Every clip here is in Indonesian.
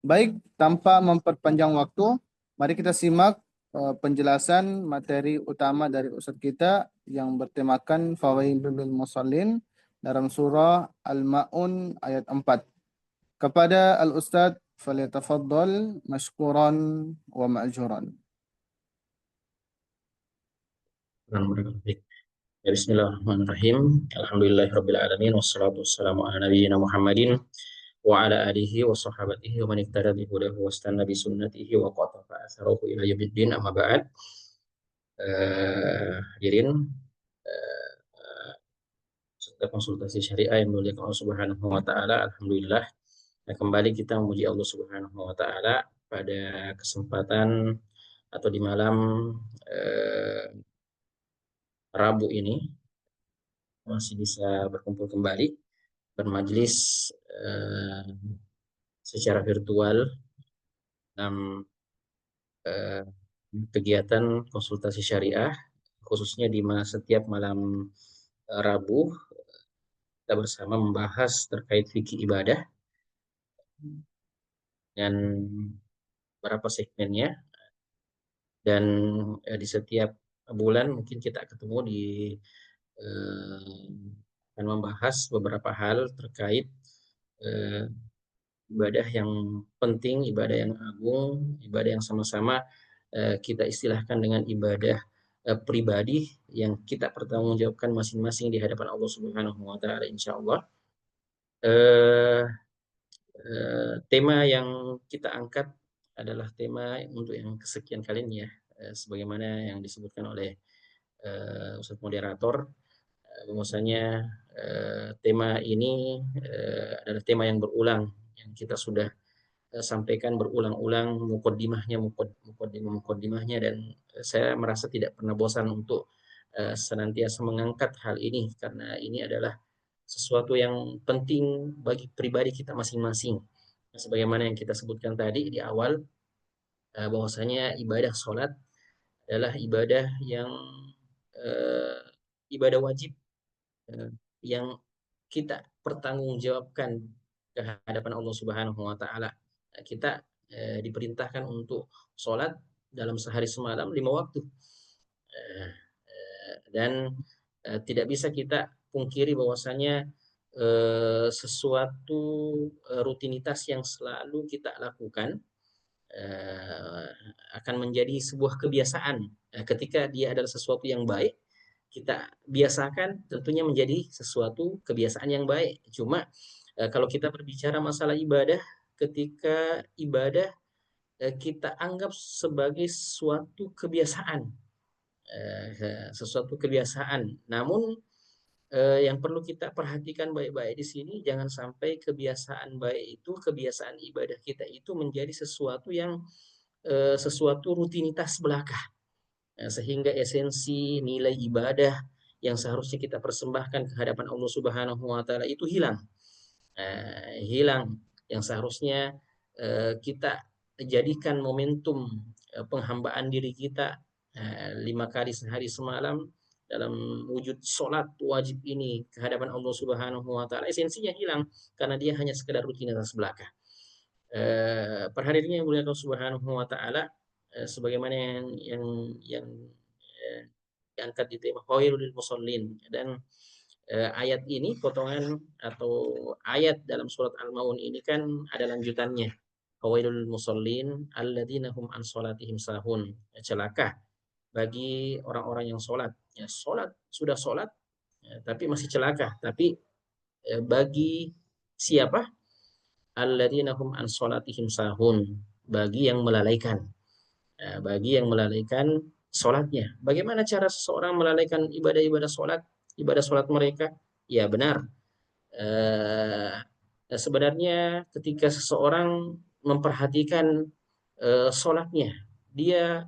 Baik, tanpa memperpanjang waktu, mari kita simak penjelasan materi utama dari Ustadz kita yang bertemakan Fawaidul lil Musallin dalam surah Al-Ma'un ayat 4. Kepada Al-Ustadz, falyatafaddal mashkuran wa ma'juran. Ya, bismillahirrahmanirrahim. Alhamdulillahirabbil alamin wassalatu wassalamu ala nabiyyina Muhammadin wa ala alihi wa sahbihi wa man ihtada bi hudahu wastanna bi sunnatihi wa qatafa atharahu ila yaumiddin, amma ba'd. Hadirin, serta konsultasi syariah yang mulia Allah Subhanahu wa taala, alhamdulillah. Nah, kembali kita memuji Allah Subhanahu wa taala pada kesempatan atau di malam eh, Rabu ini masih bisa berkumpul kembali bermajlis eh, secara virtual dalam eh, kegiatan konsultasi syariah, khususnya di setiap malam Rabu kita bersama membahas terkait fikih ibadah dan berapa segmennya, dan di setiap bulan mungkin kita ketemu di eh, akan membahas beberapa hal terkait eh, ibadah yang penting, ibadah yang agung, ibadah yang sama-sama kita istilahkan dengan ibadah pribadi yang kita pertanggungjawabkan masing-masing di hadapan Allah Subhanahu wa taala, insya Allah. Eh, Tema yang kita angkat adalah tema untuk yang kesekian kalinya ya, sebagaimana yang disebutkan oleh Ustadz Moderator, bahwasanya tema ini adalah tema yang berulang, yang kita sudah sampaikan berulang-ulang mukaddimahnya, dan saya merasa tidak pernah bosan untuk senantiasa mengangkat hal ini karena ini adalah sesuatu yang penting bagi pribadi kita masing-masing. Sebagaimana yang kita sebutkan tadi di awal, bahwasanya ibadah sholat adalah ibadah yang eh, ibadah wajib, eh, yang kita pertanggungjawabkan ke hadapan Allah Subhanahu wa taala. Kita diperintahkan untuk sholat dalam sehari semalam 5 waktu. Dan tidak bisa kita pungkiri bahwasanya sesuatu rutinitas yang selalu kita lakukan eh, akan menjadi sebuah kebiasaan. Ketika dia adalah sesuatu yang baik, kita biasakan tentunya menjadi sesuatu kebiasaan yang baik. Cuma kalau kita berbicara masalah ibadah, ketika ibadah kita anggap sebagai suatu kebiasaan, sesuatu kebiasaan. Namun yang perlu kita perhatikan baik-baik di sini, jangan sampai kebiasaan baik itu, kebiasaan ibadah kita itu menjadi sesuatu yang sesuatu rutinitas belaka. Sehingga esensi nilai ibadah yang seharusnya kita persembahkan ke hadapan Allah Subhanahu wa taala itu hilang. Hilang yang seharusnya kita jadikan momentum penghambaan diri kita 5 kali sehari semalam dalam wujud sholat wajib ini ke hadapan Allah Subhanahu wa taala, esensinya hilang karena dia hanya sekedar rutinitas belaka. Per hadirnya yang mulia Allah Subhanahu wa taala, sebagaimana yang eh, diangkat di tema Khairul Musallin, dan ayat ini potongan atau ayat dalam surat Al-Maun ini kan ada lanjutannya. Fawailul musallin alladzina hum an salatihim sahun. Celaka bagi orang-orang yang sholat. Ya, sholat sudah sholat, ya, tapi masih celaka. Tapi bagi siapa? Alladzina hum an salatihim sahun. Bagi yang melalaikan. Bagi yang melalaikan sholatnya. Bagaimana cara seseorang melalaikan ibadah-ibadah sholat, ibadah sholat mereka? Ya benar. Eh, Sebenarnya ketika seseorang memperhatikan sholatnya, dia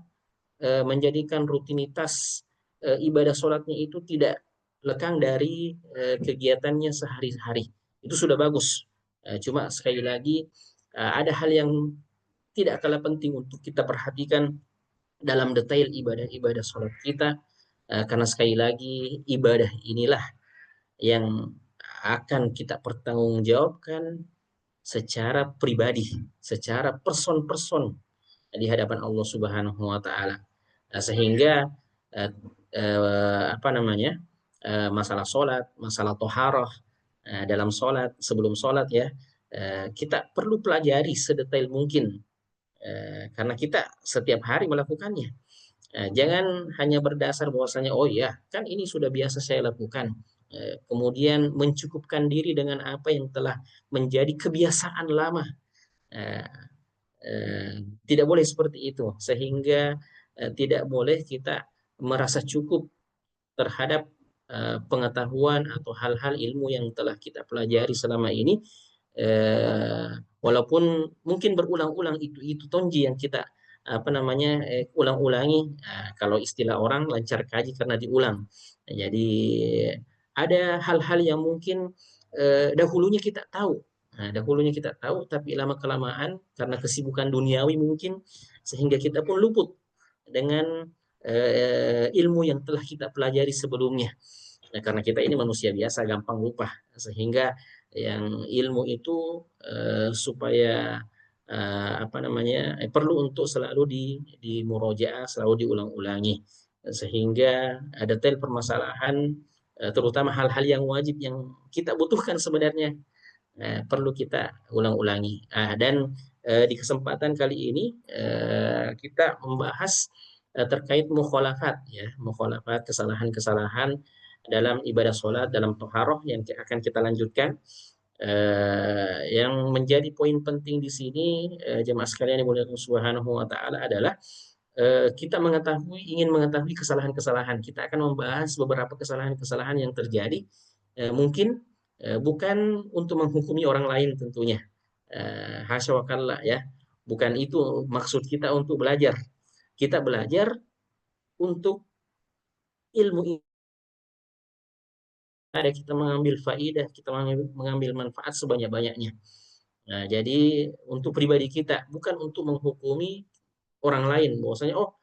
menjadikan rutinitas ibadah sholatnya itu tidak lekang dari kegiatannya sehari-hari. Itu sudah bagus. Cuma sekali lagi ada hal yang tidak kalah penting untuk kita perhatikan dalam detail ibadah-ibadah sholat kita. Karena sekali lagi ibadah inilah yang akan kita pertanggungjawabkan secara pribadi, secara person-person di hadapan Allah Subhanahu wa taala. Sehingga eh, apa namanya? Masalah sholat, masalah toharoh dalam sholat, sebelum sholat ya, kita perlu pelajari sedetail mungkin karena kita setiap hari melakukannya. Jangan hanya berdasar bahwasanya oh ya kan ini sudah biasa saya lakukan. Kemudian mencukupkan diri dengan apa yang telah menjadi kebiasaan lama. Eh, tidak boleh seperti itu sehingga tidak boleh kita merasa cukup terhadap pengetahuan atau hal-hal ilmu yang telah kita pelajari selama ini walaupun mungkin berulang-ulang itu tonji yang kita apa namanya ulang-ulangi. Kalau istilah orang lancar kaji karena diulang. Jadi ada hal-hal yang mungkin dahulunya kita tahu. Nah, dahulunya kita tahu tapi lama kelamaan karena kesibukan duniawi mungkin sehingga kita pun luput dengan ilmu yang telah kita pelajari sebelumnya. Nah, karena kita ini manusia biasa gampang lupa sehingga yang ilmu itu supaya apa namanya perlu untuk selalu di murojaah, selalu diulang-ulangi sehingga detail permasalahan terutama hal-hal yang wajib yang kita butuhkan sebenarnya perlu kita ulang-ulangi. Dan di kesempatan kali ini kita membahas terkait mukhalafat ya, mukhalafat kesalahan-kesalahan dalam ibadah sholat, dalam toharoh yang akan kita lanjutkan. Yang menjadi poin penting di sini jemaah sekalian yang dimuliakan Subhanahu wa taala adalah kita ingin mengetahui kesalahan-kesalahan. Kita akan membahas beberapa kesalahan-kesalahan yang terjadi mungkin bukan untuk menghukumi orang lain tentunya. Hasya wa kalla ya. Bukan itu maksud kita untuk belajar. Kita belajar untuk ilmu ini ada kita mengambil faidah, kita mengambil manfaat sebanyak-banyaknya. Nah, jadi untuk pribadi kita bukan untuk menghukumi orang lain bahwasanya oh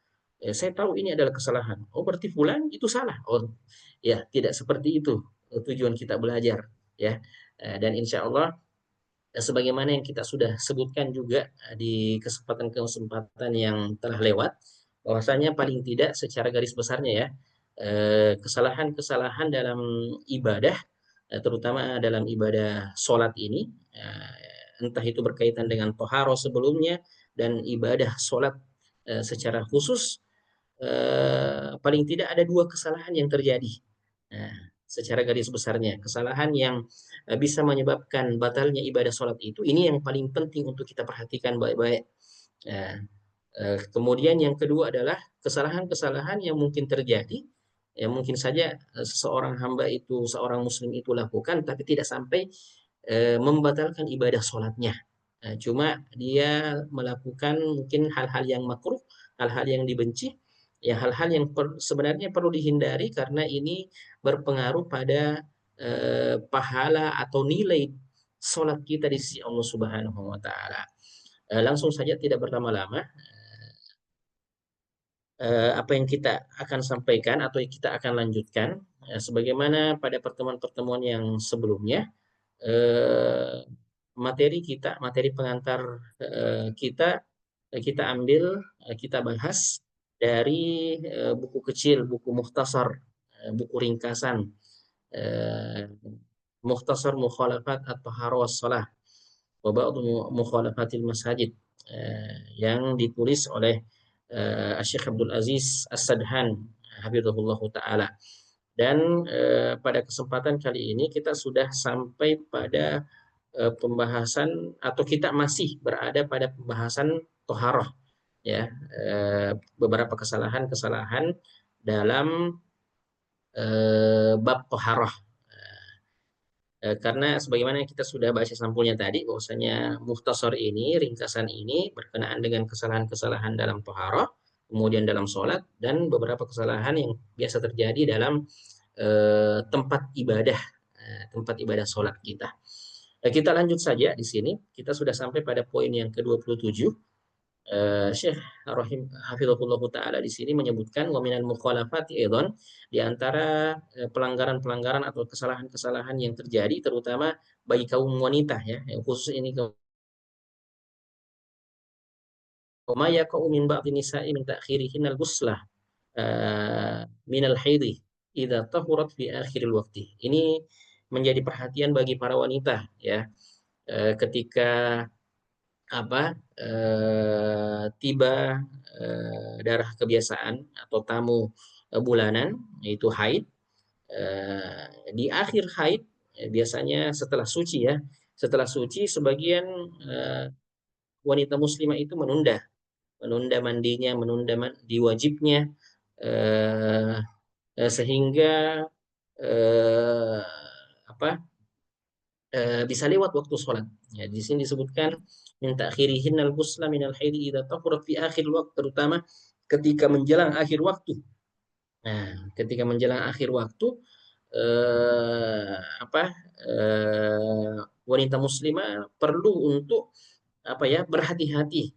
saya tahu ini adalah kesalahan. Oh berarti fulan itu salah. Oh ya tidak seperti itu tujuan kita belajar ya. Dan insya Allah sebagaimana yang kita sudah sebutkan juga di kesempatan-kesempatan yang telah lewat, bahwasanya paling tidak secara garis besarnya ya, kesalahan-kesalahan dalam ibadah, terutama dalam ibadah sholat ini, entah itu berkaitan dengan toharo sebelumnya dan ibadah sholat secara khusus, paling tidak ada dua kesalahan yang terjadi. Nah, secara garis besarnya, kesalahan yang bisa menyebabkan batalnya ibadah sholat ini yang paling penting untuk kita perhatikan baik-baik. Nah, kemudian yang kedua adalah kesalahan-kesalahan yang mungkin terjadi, yang mungkin saja seseorang hamba itu, seorang muslim itu lakukan, tapi tidak sampai membatalkan ibadah sholatnya. Cuma dia melakukan mungkin hal-hal yang makruh, hal-hal yang dibenci, ya hal-hal yang sebenarnya perlu dihindari karena ini berpengaruh pada pahala atau nilai sholat kita di sisi Allah Subhanahu wa taala. Langsung saja tidak berlama-lama, apa yang kita akan sampaikan atau kita akan lanjutkan sebagaimana pada pertemuan-pertemuan yang sebelumnya materi pengantar kita ambil kita bahas dari buku kecil, buku mukhtasar, buku ringkasan mukhtasar mukhalafat at-taharah was-shalah wa ba'du mukhalafatil masajid yang ditulis oleh Syekh Abdul Aziz As-Sadhan hafizahullah taala. Dan pada kesempatan kali ini kita sudah sampai pada pembahasan atau kita masih berada pada pembahasan toharoh ya, beberapa kesalahan-kesalahan dalam bab toharoh. Karena sebagaimana kita sudah baca sampulnya tadi bahwasanya mukhtasar ini, ringkasan ini berkenaan dengan kesalahan-kesalahan dalam toharoh, kemudian dalam sholat dan beberapa kesalahan yang biasa terjadi dalam tempat ibadah sholat kita. Kita lanjut saja di sini. Kita sudah sampai pada poin yang ke-27 Syekh Hafizahullah Ta'ala di sini menyebutkan wa minal mukhalafati aidan, di antara pelanggaran-pelanggaran atau kesalahan-kesalahan yang terjadi terutama bagi kaum wanita ya, yang khusus ini ma yaqau min ba'dhi nisa'i min ta'khirihinal ghuslah minal haidhi idza tahurat fi akhiril waqti. Ini menjadi perhatian bagi para wanita ya, ketika tiba darah kebiasaan atau tamu bulanan yaitu haid, di akhir haid biasanya setelah suci ya, setelah suci sebagian wanita muslimah itu menunda menunda mandinya, menunda mandi wajibnya, eh, sehingga eh, apa bisa lewat waktu sholat. Ya, di sini disebutkan min ta'khirihinnal ghusla minal haidi idza tahurat fi akhir waktu, terutama ketika menjelang akhir waktu. Nah, ketika menjelang akhir waktu eh, apa eh, wanita muslimah perlu untuk berhati-hati,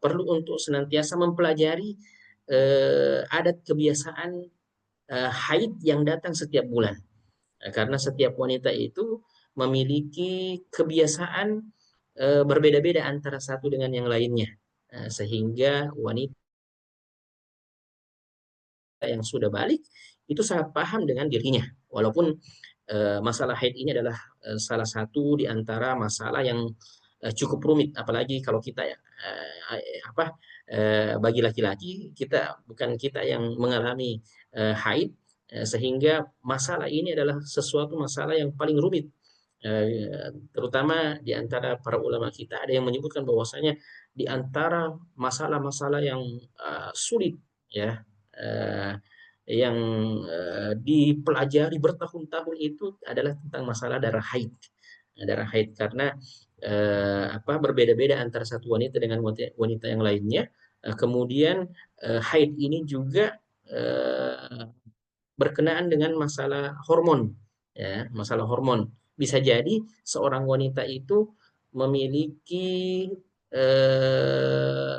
perlu untuk senantiasa mempelajari adat kebiasaan haid yang datang setiap bulan. Karena setiap wanita itu memiliki kebiasaan berbeda-beda antara satu dengan yang lainnya. Sehingga wanita yang sudah balik itu sangat paham dengan dirinya. Walaupun masalah haid ini adalah salah satu di antara masalah yang cukup rumit, apalagi kalau kita ya bagi laki-laki, bukan kita yang mengalami haid, sehingga masalah ini adalah sesuatu masalah yang paling rumit. Terutama di antara para ulama kita ada yang menyebutkan bahwasanya di antara masalah-masalah yang sulit ya, eh, yang dipelajari bertahun-tahun itu adalah tentang masalah darah haid. Nah, darah haid karena berbeda-beda antara satu wanita dengan wanita yang lainnya. Kemudian haid ini juga berkenaan dengan masalah hormon, ya, masalah hormon. Bisa jadi seorang wanita itu memiliki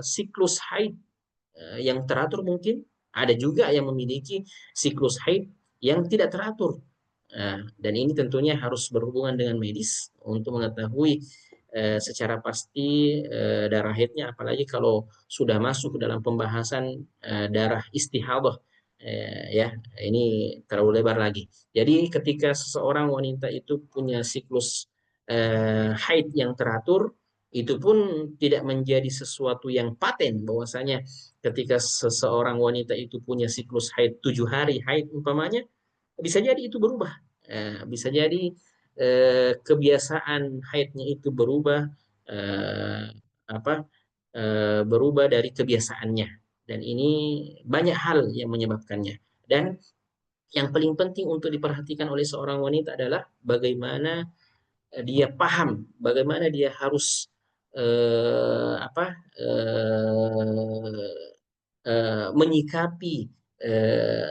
siklus haid yang teratur mungkin, ada juga yang memiliki siklus haid yang tidak teratur. Dan ini tentunya harus berhubungan dengan medis untuk mengetahui secara pasti darah haidnya, apalagi kalau sudah masuk ke dalam pembahasan darah istihadah, ya ini terlalu lebar lagi. Jadi ketika seseorang wanita itu punya siklus haid yang teratur, itu pun tidak menjadi sesuatu yang paten bahwasanya ketika seseorang wanita itu punya siklus haid 7 hari haid umpamanya, bisa jadi itu berubah. Bisa jadi kebiasaan haidnya itu berubah, eh, apa berubah dari kebiasaannya. Dan ini banyak hal yang menyebabkannya. Dan yang paling penting untuk diperhatikan oleh seorang wanita adalah bagaimana dia paham, bagaimana dia harus eh, apa eh, menyikapi eh,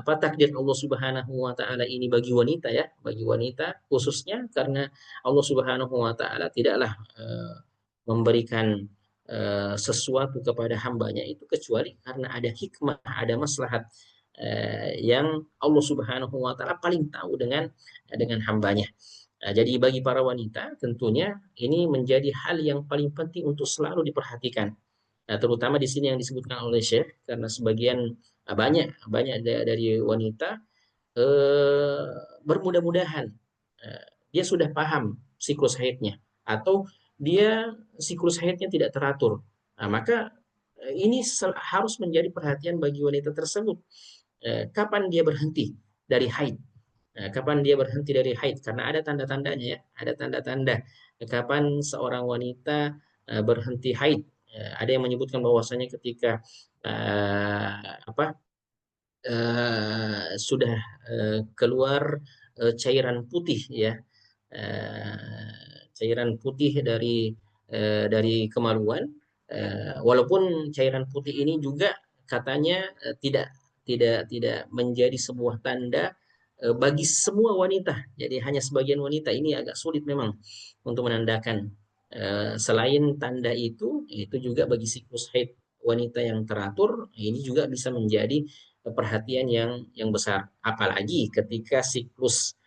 takdir Allah Subhanahu wa taala ini bagi wanita ya, bagi wanita khususnya karena Allah Subhanahu wa taala tidaklah memberikan sesuatu kepada hambanya itu kecuali karena ada hikmah, ada maslahat yang Allah Subhanahu wa taala paling tahu dengan hambanya. Nah, jadi bagi para wanita tentunya ini menjadi hal yang paling penting untuk selalu diperhatikan. Nah, terutama di sini yang disebutkan oleh Syekh karena sebagian banyak banyak dari wanita eh, bermudah-mudahan dia sudah paham siklus haidnya atau dia siklus haidnya tidak teratur. Nah, maka ini harus menjadi perhatian bagi wanita tersebut. Kapan dia berhenti dari haid? Kapan dia berhenti dari haid? Karena ada tanda-tandanya ya, ada tanda-tanda kapan seorang wanita berhenti haid. Ada yang menyebutkan bahwasanya ketika sudah keluar cairan putih ya, cairan putih dari kemaluan, walaupun cairan putih ini juga katanya tidak menjadi sebuah tanda bagi semua wanita. Jadi hanya sebagian wanita, ini agak sulit memang untuk menandakan. Selain tanda itu juga bagi siklus haid wanita yang teratur, ini juga bisa menjadi perhatian yang besar. Apalagi ketika siklus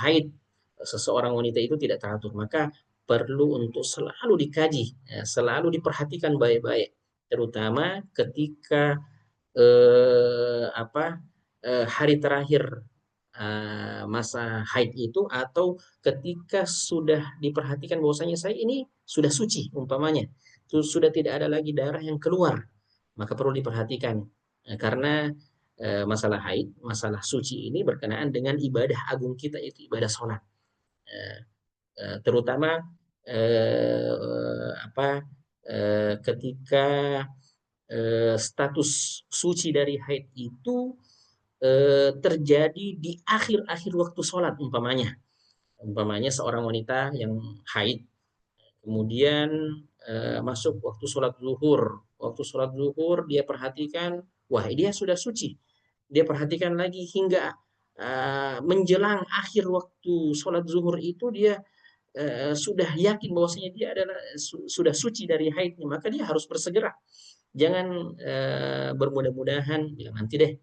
haid seseorang wanita itu tidak teratur, maka perlu untuk selalu dikaji, selalu diperhatikan baik-baik, terutama ketika hari terakhir masa haid itu, atau ketika sudah diperhatikan bahwasanya saya ini sudah suci umpamanya, sudah tidak ada lagi darah yang keluar, maka perlu diperhatikan. Karena masalah haid, masalah suci ini berkenaan dengan ibadah agung kita, itu ibadah sholat. Eh, Terutama ketika status suci dari haid itu terjadi di akhir-akhir waktu sholat umpamanya. Umpamanya seorang wanita yang haid, kemudian masuk waktu sholat zuhur. Waktu sholat zuhur dia perhatikan, wah dia sudah suci. Dia perhatikan lagi hingga menjelang akhir waktu sholat zuhur itu dia sudah yakin bahwasanya dia adalah sudah suci dari haidnya, maka dia harus bersegera. Jangan bermudah-mudahan bilang nanti deh,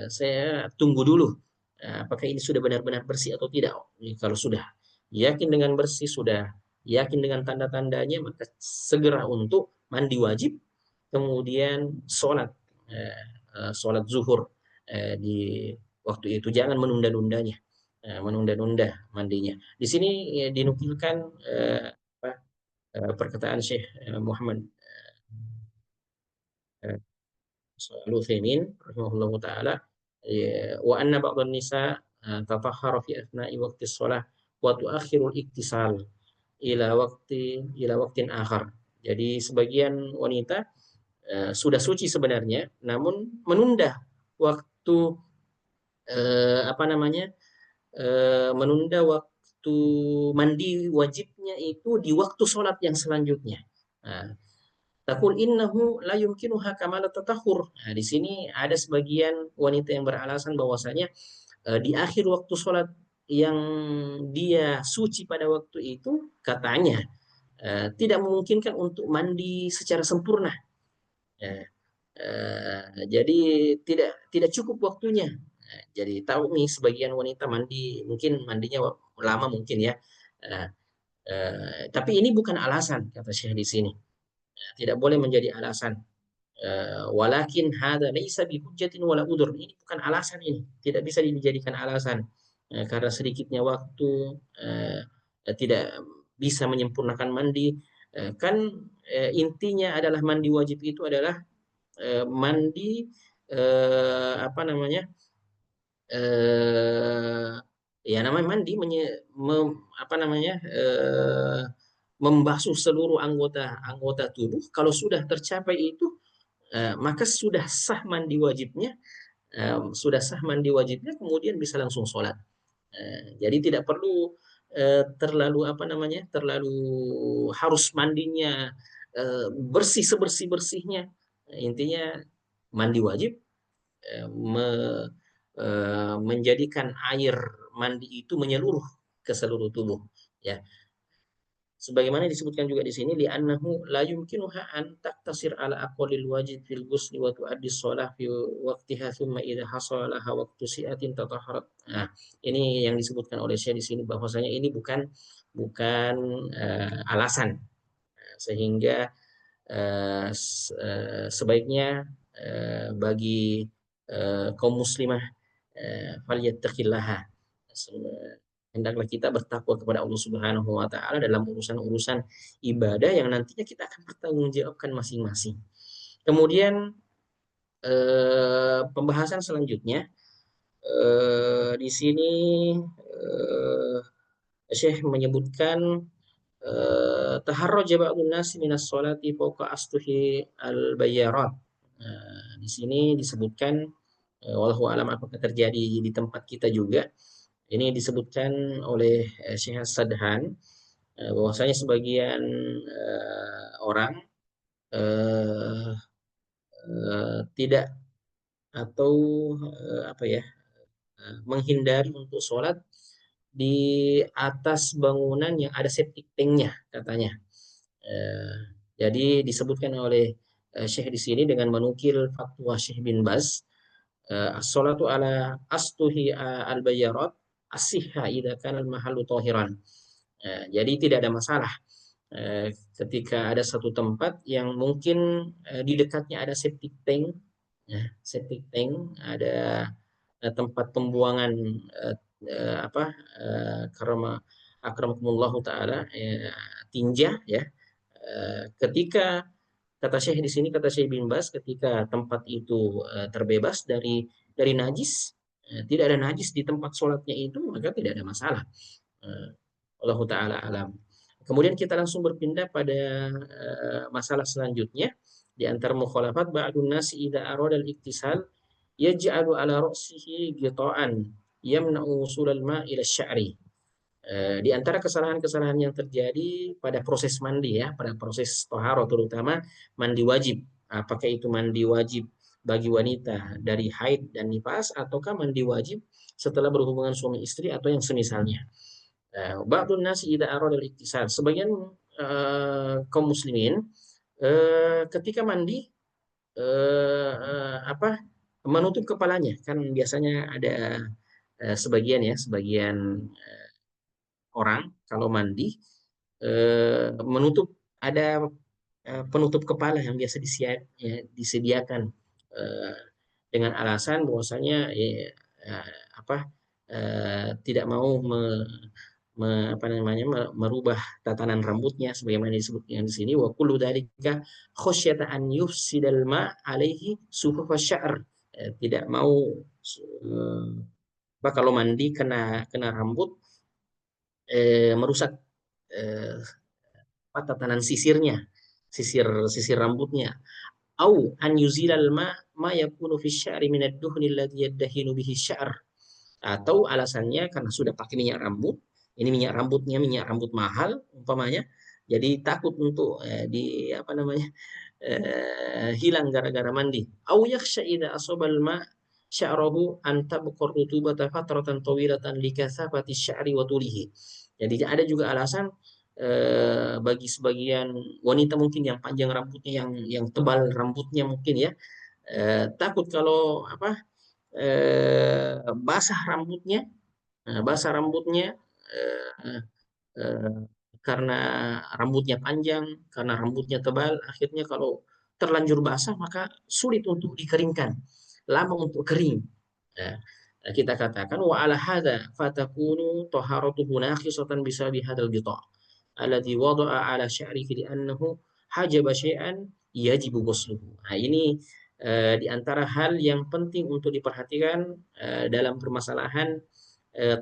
saya tunggu dulu apakah ini sudah benar-benar bersih atau tidak. Kalau sudah yakin dengan bersih, sudah yakin dengan tanda-tandanya, maka segera untuk mandi wajib, kemudian sholat zuhur di waktu itu. Jangan menunda-nundanya, menunda-nunda mandinya. Di sini dinukilkan perkataan Syekh Muhammad Al-Utsaimin rahimahullahu taala, wa anna ba'dhan nisa tatahhara fi athna'i waqti shalah wa tuakhirul iktisal ila waqtin akhar. Jadi sebagian wanita sudah suci sebenarnya, namun menunda waktu menunda waktu mandi wajibnya itu di waktu sholat yang selanjutnya. Nah, takul innahu la yumkinuha kamalat tatahur. Nah, di sini ada sebagian wanita yang beralasan bahwasanya di akhir waktu sholat yang dia suci pada waktu itu, katanya tidak memungkinkan untuk mandi secara sempurna. Eh, jadi tidak cukup waktunya. Jadi tahu nih sebagian wanita mandi mungkin mandinya lama mungkin ya. Eh, tapi ini bukan alasan kata Syekh di sini. Tidak boleh menjadi alasan. Walakin hada laisa bihujjatin wala udur. Ini bukan alasan ini. Tidak bisa dijadikan alasan. Karena sedikitnya waktu, tidak bisa menyempurnakan mandi. Kan intinya adalah mandi wajib itu adalah mandi apa namanya? eh, Ya namanya mandi apa namanya? Membasuh seluruh anggota anggota tubuh. Kalau sudah tercapai itu, maka sudah sah mandi wajibnya, kemudian bisa langsung sholat. Jadi tidak perlu terlalu apa namanya, terlalu harus mandinya bersih sebersih bersihnya. Intinya mandi wajib, menjadikan air mandi itu menyeluruh ke seluruh tubuh, ya. Sebagaimana disebutkan juga di sini, li'annahu la yumkinuha an taktasir ala aqwalil wajib fil ghusli wa tu'addi shalah fi waqtiha thumma idza hasala laha waqtu si'atin tatahharat. Nah, ini yang disebutkan oleh Syekh di sini bahwasanya ini bukan alasan. Sehingga sebaiknya bagi kaum muslimah falyattaqillaha, hendaklah kita bertakwa kepada Allah Subhanahu wa taala dalam urusan-urusan ibadah yang nantinya kita akan pertanggungjawabkan masing-masing. Kemudian pembahasan selanjutnya di sini eh, Syekh menyebutkan taharraja ba'dun nasi minas sholati fawqa astuhi al-bayyarat. Di sini disebutkan, wallahu alam apakah terjadi di tempat kita juga. Ini disebutkan oleh Syekh Sadhan bahwasanya sebagian orang eh, tidak, atau menghindari untuk sholat di atas bangunan yang ada septic tanknya katanya. Eh, jadi disebutkan oleh Syekh di sini dengan menukil fatwa Syekh bin Baz, as-salatu ala astuhi al-bayyarat as-sihha idza kana al-mahallu tahiran. Jadi tidak ada masalah ketika ada satu tempat yang mungkin di dekatnya ada septic tank, ya, septic tank, ada tempat pembuangan apa karama akramakumullah taala tinja ya. Ketika kata Syekh di sini, kata Syekh bin Bas, ketika tempat itu terbebas dari najis, tidak ada najis di tempat sholatnya itu, maka tidak ada masalah. Eh, Allah taala alam. Kemudian kita langsung berpindah pada masalah selanjutnya, di antara mukhalafat ba'dun nasi idza arada al-iktisal yaj'alu ala ra'sihi ghita'an yamna'u wusulal ma' ila sya'ri. Di antara kesalahan-kesalahan yang terjadi pada proses mandi ya, pada proses toharo terutama mandi wajib. Apakah itu mandi wajib bagi wanita dari haid dan nifas ataukah mandi wajib setelah berhubungan suami istri atau yang semisalnya. Ba'dun nasi idza arada al-iktisal. Sebagian kaum muslimin ketika mandi apa menutup kepalanya kan biasanya ada sebagian ya sebagian orang kalau mandi menutup ada penutup kepala yang biasa disediakan eh, dengan alasan bahwasanya apa tidak mau apa namanya merubah tatanan rambutnya sebagaimana disebutkan di sini wa kullu dzalika khasyata an yufsidal ma alaihi suhuf sya'r. Tidak mau apa kalau mandi kena kena rambut merusak eh, tatanan sisirnya, sisir sisir rambutnya. Au an yuzilal ma yakunu fi sya'ri min ad-duhni alladhi yaddahinu bihi sy'r. Atau alasannya karena sudah pakai minyak rambut, ini minyak rambutnya minyak rambut mahal umpamanya, jadi takut untuk di apa namanya hilang gara-gara mandi. Au yakhsha idza asabal ma sya'rahu an tabqar rutubata fatratan tawilatan likasafati sya'ri wa tulihi. Jadi ada juga alasan bagi sebagian wanita mungkin yang panjang rambutnya yang tebal rambutnya mungkin ya takut kalau apa basah rambutnya basah rambutnya eh, eh, karena rambutnya panjang karena rambutnya tebal akhirnya kalau terlanjur basah maka sulit untuk dikeringkan lama untuk kering. Nah, kita katakan wa ala hadza fatakunu taharatuhu naqisatan bisababi hadzal ghita' alladhi wada'a ala sya'rihi li'annahu hajaba syai'an yajibu ghusluhu. Nah, ini di antara hal yang penting untuk diperhatikan dalam permasalahan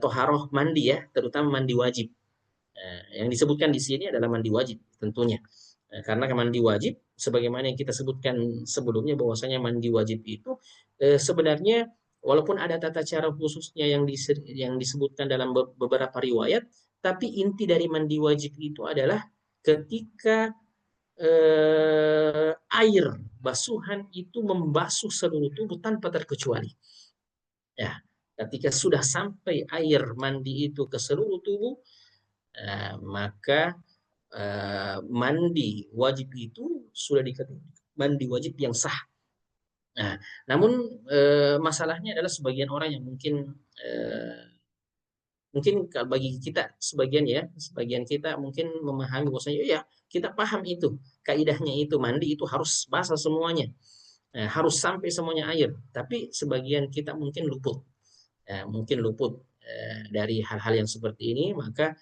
toharoh mandi ya, terutama mandi wajib. Yang disebutkan di sini adalah mandi wajib tentunya. Karena mandi wajib, sebagaimana yang kita sebutkan sebelumnya bahwasanya mandi wajib itu sebenarnya walaupun ada tata cara khususnya yang disebutkan dalam beberapa riwayat, tapi inti dari mandi wajib itu adalah ketika air basuhan itu membasuh seluruh tubuh tanpa terkecuali. Ya, ketika sudah sampai air mandi itu ke seluruh tubuh, maka mandi wajib itu sudah dikatakan mandi wajib yang sah. Nah, namun masalahnya adalah sebagian orang yang mungkin bagi kita sebagian kita mungkin memahami bahwasanya ya kita paham itu kaidahnya itu mandi itu harus basah semuanya, harus sampai semuanya air. Tapi sebagian kita mungkin luput dari hal-hal yang seperti ini, maka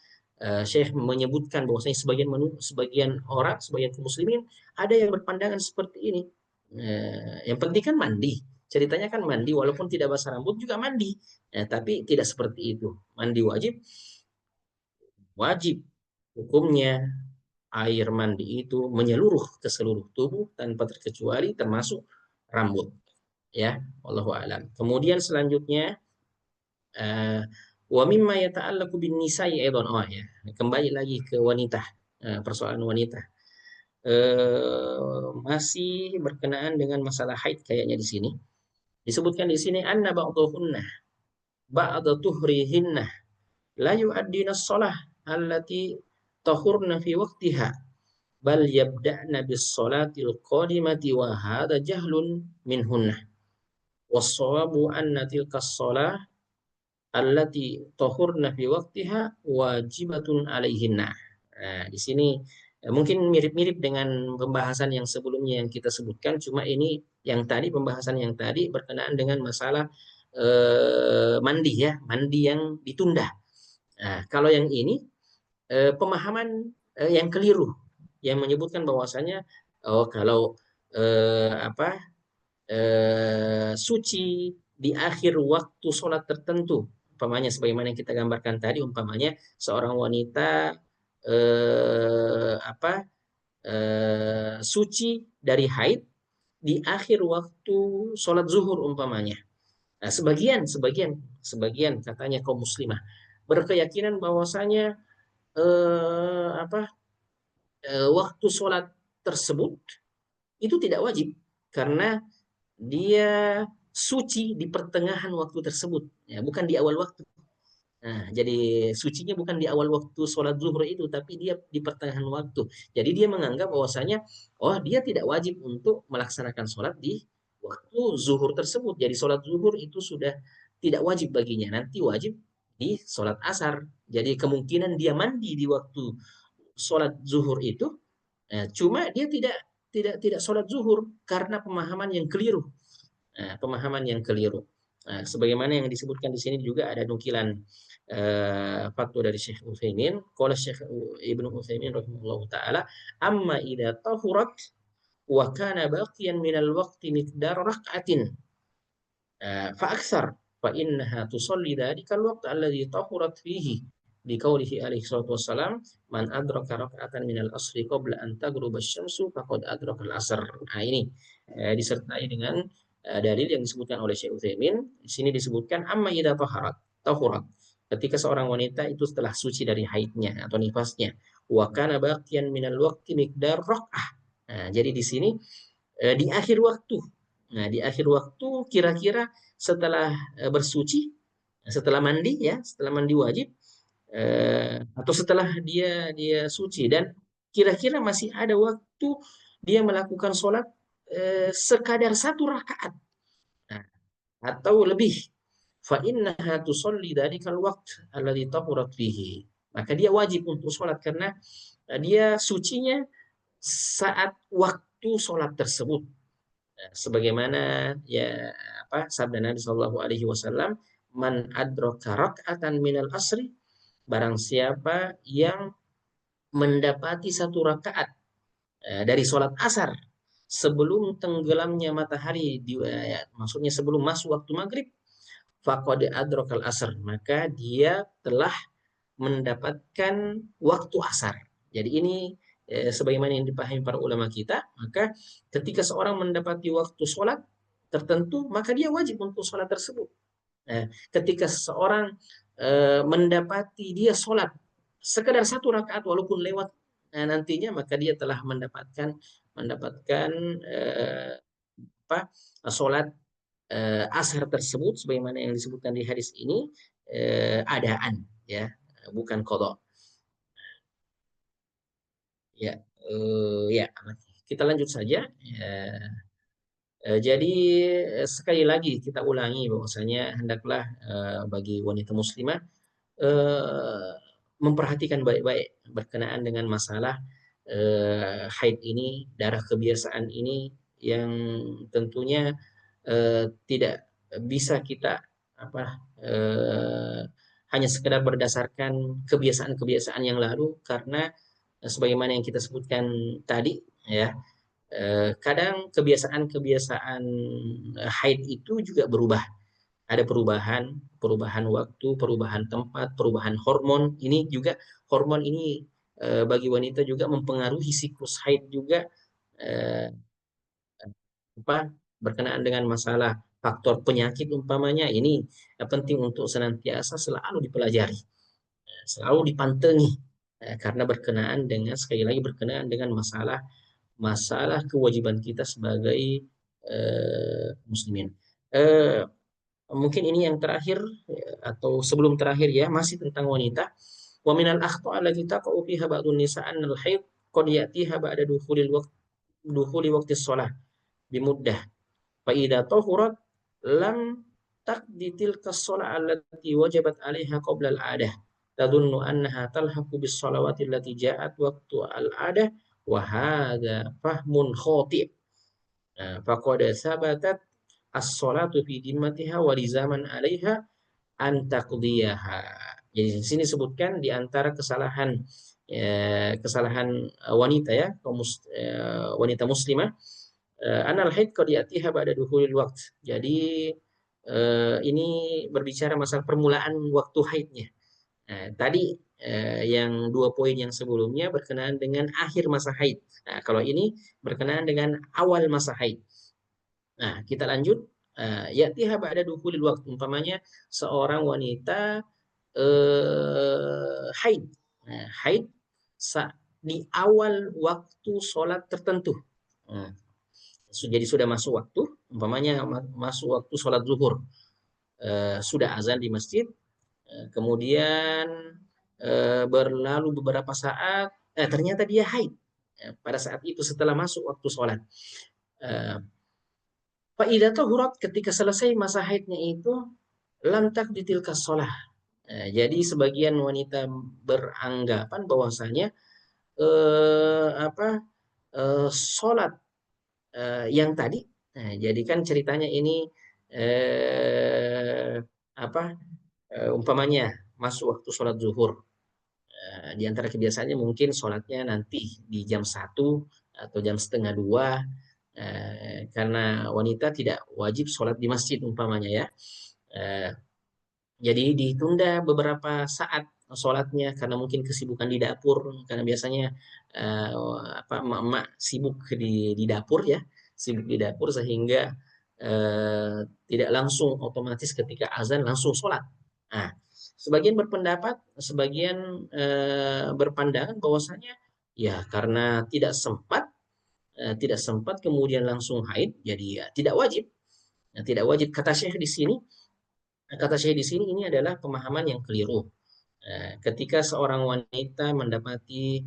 Syekh menyebutkan bahwasanya sebagian orang, sebagian kaum muslimin ada yang berpandangan seperti ini. Yang penting kan mandi. Ceritanya kan mandi, walaupun tidak basah rambut juga mandi. Tapi tidak seperti itu. Mandi wajib, wajib hukumnya air mandi itu menyeluruh ke seluruh tubuh tanpa terkecuali termasuk rambut. Ya, wallahu alam. Kemudian selanjutnya wa mimma yata'allaqu bin nisa'i aidan. Oh ya, kembali lagi ke wanita, persoalan wanita. Masih berkenaan dengan masalah haid kayaknya di sini. Disebutkan di sini anna ba'dahunna ba'da tuhrihinna la yu'addina shalah allati tahurna fi waqtiha bal yabda'na bis salatil qadimati wa hadha jahlun minhunna was-shawabu anna tilka shalah allati tahurna fi waqtiha wajibatun alaihinna. Nah, di sini mungkin mirip-mirip dengan pembahasan yang sebelumnya yang kita sebutkan, cuma ini yang tadi pembahasan yang tadi berkenaan dengan masalah mandi ya, mandi yang ditunda. Nah, kalau yang ini pemahaman yang keliru yang menyebutkan bahwasanya oh kalau apa suci di akhir waktu sholat tertentu, umpamanya sebagaimana yang kita gambarkan tadi, umpamanya seorang wanita apa suci dari haid di akhir waktu sholat zuhur umpamanya. Nah, sebagian katanya kaum muslimah berkeyakinan bahwasanya apa waktu sholat tersebut itu tidak wajib karena dia suci di pertengahan waktu tersebut, ya, bukan di awal waktu. Nah, jadi sucinya bukan di awal waktu sholat zuhur itu, tapi dia di pertengahan waktu. Jadi dia menganggap bahwasanya, oh dia tidak wajib untuk melaksanakan sholat di waktu zuhur tersebut. Jadi sholat zuhur itu sudah tidak wajib baginya. Nanti wajib di sholat asar. Jadi kemungkinan dia mandi di waktu sholat zuhur itu, cuma dia tidak sholat zuhur karena pemahaman yang keliru. Nah, pemahaman yang keliru. Nah, sebagaimana yang disebutkan di sini juga ada nukilan fatwa dari Syekh Utsaimin. Qala Syekh Ibnu Utsaimin rahimahullah taala, amma idza tahurat wa kana baqiyan minal waqti miqdar rak'atin fa aktsar fa innaha tusalli dhalikal waqt alladhi tahurat fihi di qaulihi alaihi salatu wassalam man adraka rak'atan minal asri qabla an taghruba asy-syamsu faqad adraka al-asr. Nah, ini disertai dengan dalil yang disebutkan oleh Syekh Utsaimin. Di sini disebutkan amma idza tahurat ketika seorang wanita itu setelah suci dari haidnya atau nifasnya wa kana baqiyan minal waqti miqdar rak'ah. Nah, jadi di sini di akhir waktu. Nah, di akhir waktu kira-kira setelah bersuci, setelah mandi ya, setelah mandi wajib atau setelah dia dia suci dan kira-kira masih ada waktu dia melakukan sholat sekadar 1 rakaat, nah, atau lebih. Fa innaha tusalli dzalikal waqt alladzi tahurat fihi. Maka dia wajib untuk sholat karena dia sucinya saat waktu sholat tersebut. Sebagaimana ya apa sabda Nabi Shallallahu Alaihi Wasallam, man adraka rak'atan minal asri, barang siapa yang mendapati 1 rakaat dari sholat asar sebelum tenggelamnya matahari ya, maksudnya sebelum masuk waktu maghrib, faqad adrakal asar, maka dia telah mendapatkan waktu asar. Jadi ini sebagaimana yang dipahami para ulama kita, maka ketika seorang mendapati waktu sholat tertentu, maka dia wajib untuk sholat tersebut. Nah, ketika seorang mendapati dia sholat sekedar 1 rakaat walaupun lewat nantinya, maka dia telah mendapatkan apa sholat asar tersebut sebagaimana yang disebutkan di hadis ini adaan ya, bukan qadha. Ya, ya, kita lanjut saja. Ya, jadi sekali lagi kita ulangi bahwasanya hendaklah bagi wanita muslimah eh, memperhatikan baik-baik berkenaan dengan masalah haid ini, darah kebiasaan ini yang tentunya tidak bisa kita apa hanya sekedar berdasarkan kebiasaan-kebiasaan yang lalu karena sebagaimana yang kita sebutkan tadi ya, kadang kebiasaan-kebiasaan haid itu juga berubah. Ada perubahan waktu, perubahan tempat, perubahan hormon. Ini juga hormon ini bagi wanita juga mempengaruhi siklus haid juga eh, apa berkenaan dengan masalah faktor penyakit umpamanya ini penting untuk senantiasa selalu dipelajari, selalu dipantengi karena berkenaan dengan sekali lagi berkenaan dengan masalah masalah kewajiban kita sebagai muslimin. Eh, mungkin ini yang terakhir atau sebelum terakhir ya, masih tentang wanita. Wa minal akhta' allati taqa'u fiha ba'dun nisa' annal haid qad ya'tiha ba'da dukhuli waqti shalah bimuddah. Fa idza tahurat lam taqdi tilka shalah allati wajabat 'alaiha qabla al-'adah. Tadhunnu annaha talhaqu bis shalawati allati ja'at waqtu al-'adah wa hadza fahmun khati'. Faqad sabatat as-shalatu fi dimmatiha wa lizaman 'alaiha an taqdiyaha. Jadi di sini sebutkan di antara kesalahan kesalahan wanita ya, wanita muslimah, anal haid qad ya'tiha ba'da dukhulil waqt. Jadi ini berbicara masalah permulaan waktu haidnya. Tadi yang 2 poin yang sebelumnya berkenaan dengan akhir masa haid. Nah, kalau ini berkenaan dengan awal masa haid. Nah, kita lanjut. Ya'tiha ba'da dukhulil waqt. Umpamanya seorang wanita haid. Nah, haid di awal waktu sholat tertentu. Nah, jadi sudah masuk waktu, umpamanya masuk waktu sholat zuhur. Sudah azan di masjid, kemudian berlalu beberapa saat, ternyata dia haid. Pada saat itu setelah masuk waktu sholat. Faidah tahurat, ketika selesai masa haidnya itu, lantak ditilkas sholah. Jadi sebagian wanita beranggapan bahwasanya sholat yang tadi, jadi kan ceritanya ini apa umpamanya masuk waktu sholat zuhur. Di antara kebiasaannya mungkin sholatnya nanti di jam 1 atau jam setengah 2, karena wanita tidak wajib sholat di masjid umpamanya ya. Jadi ditunda beberapa saat sholatnya karena mungkin kesibukan di dapur, karena biasanya emak-emak sibuk di dapur ya, sibuk di dapur sehingga tidak langsung otomatis ketika azan langsung sholat. Nah, sebagian berpandangan bahwasanya ya karena tidak sempat kemudian langsung haid, jadi ya tidak wajib. Nah, tidak wajib, kata Syekh di sini ini adalah pemahaman yang keliru. Ketika seorang wanita mendapati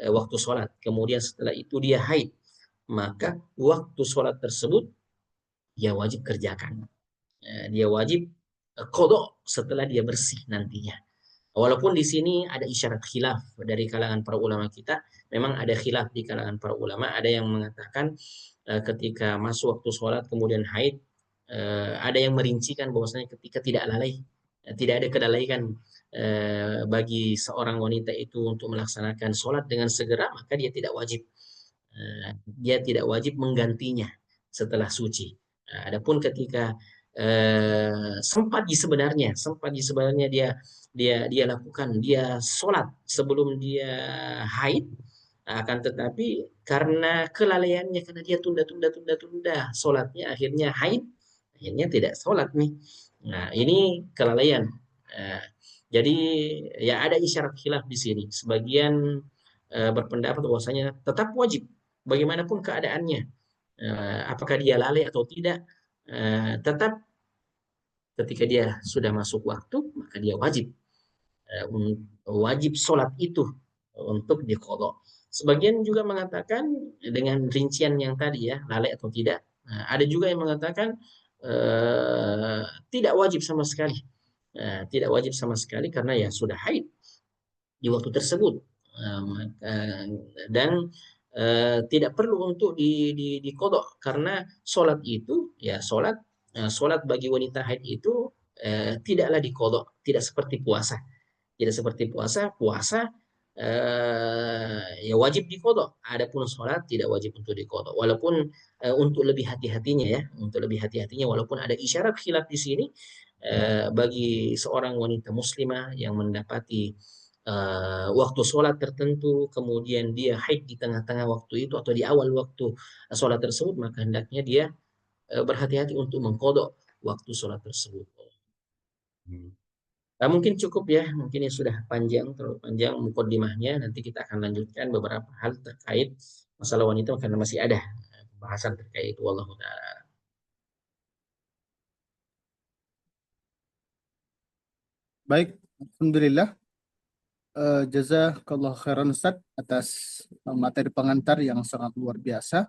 waktu sholat, kemudian setelah itu dia haid, maka waktu sholat tersebut dia wajib kerjakan. Dia wajib qadha setelah dia bersih nantinya. Walaupun di sini ada isyarat khilaf dari kalangan para ulama kita, memang ada khilaf di kalangan para ulama, ada yang mengatakan ketika masuk waktu sholat kemudian haid, ada yang merincikan bahwasanya ketika tidak lalai, tidak ada kelalaian bagi seorang wanita itu untuk melaksanakan sholat dengan segera, maka dia tidak wajib. Dia tidak wajib menggantinya setelah suci. Adapun ketika sempat di sebenarnya dia lakukan, dia sholat sebelum dia haid, akan tetapi karena kelalaiannya, karena dia tunda sholatnya, akhirnya haid, akhirnya tidak sholat nih. Nah, ini kelalaian. Jadi ya ada isyarat khilaf di sini. Sebagian berpendapat bahwasanya tetap wajib bagaimanapun keadaannya. Apakah dia lalai atau tidak, tetap ketika dia sudah masuk waktu, maka dia wajib sholat itu untuk diqadha. Sebagian juga mengatakan dengan rincian yang tadi ya, lalai atau tidak. Nah, ada juga yang mengatakan tidak wajib sama sekali. Tidak wajib sama sekali karena ya sudah haid di waktu tersebut. Dan tidak perlu untuk dikodok, karena sholat itu ya sholat bagi wanita haid itu tidaklah dikodok, tidak seperti puasa. Tidak seperti puasa ya wajib dikodok. Adapun sholat tidak wajib untuk dikodok. Walaupun untuk lebih hati-hatinya ya, walaupun ada isyarat khilaf di sini, bagi seorang wanita muslimah yang mendapati waktu sholat tertentu, kemudian dia haid di tengah-tengah waktu itu atau di awal waktu sholat tersebut, maka hendaknya dia berhati-hati untuk mengkodok waktu sholat tersebut. Mungkin cukup ya, mungkin ini sudah terlalu panjang mukadimahnya. Nanti kita akan lanjutkan beberapa hal terkait masalah wanita karena masih ada pembahasan terkait itu. Wallahu ta'ala. Baik, Alhamdulillah. Jazakallah khairan Ustaz atas materi pengantar yang sangat luar biasa.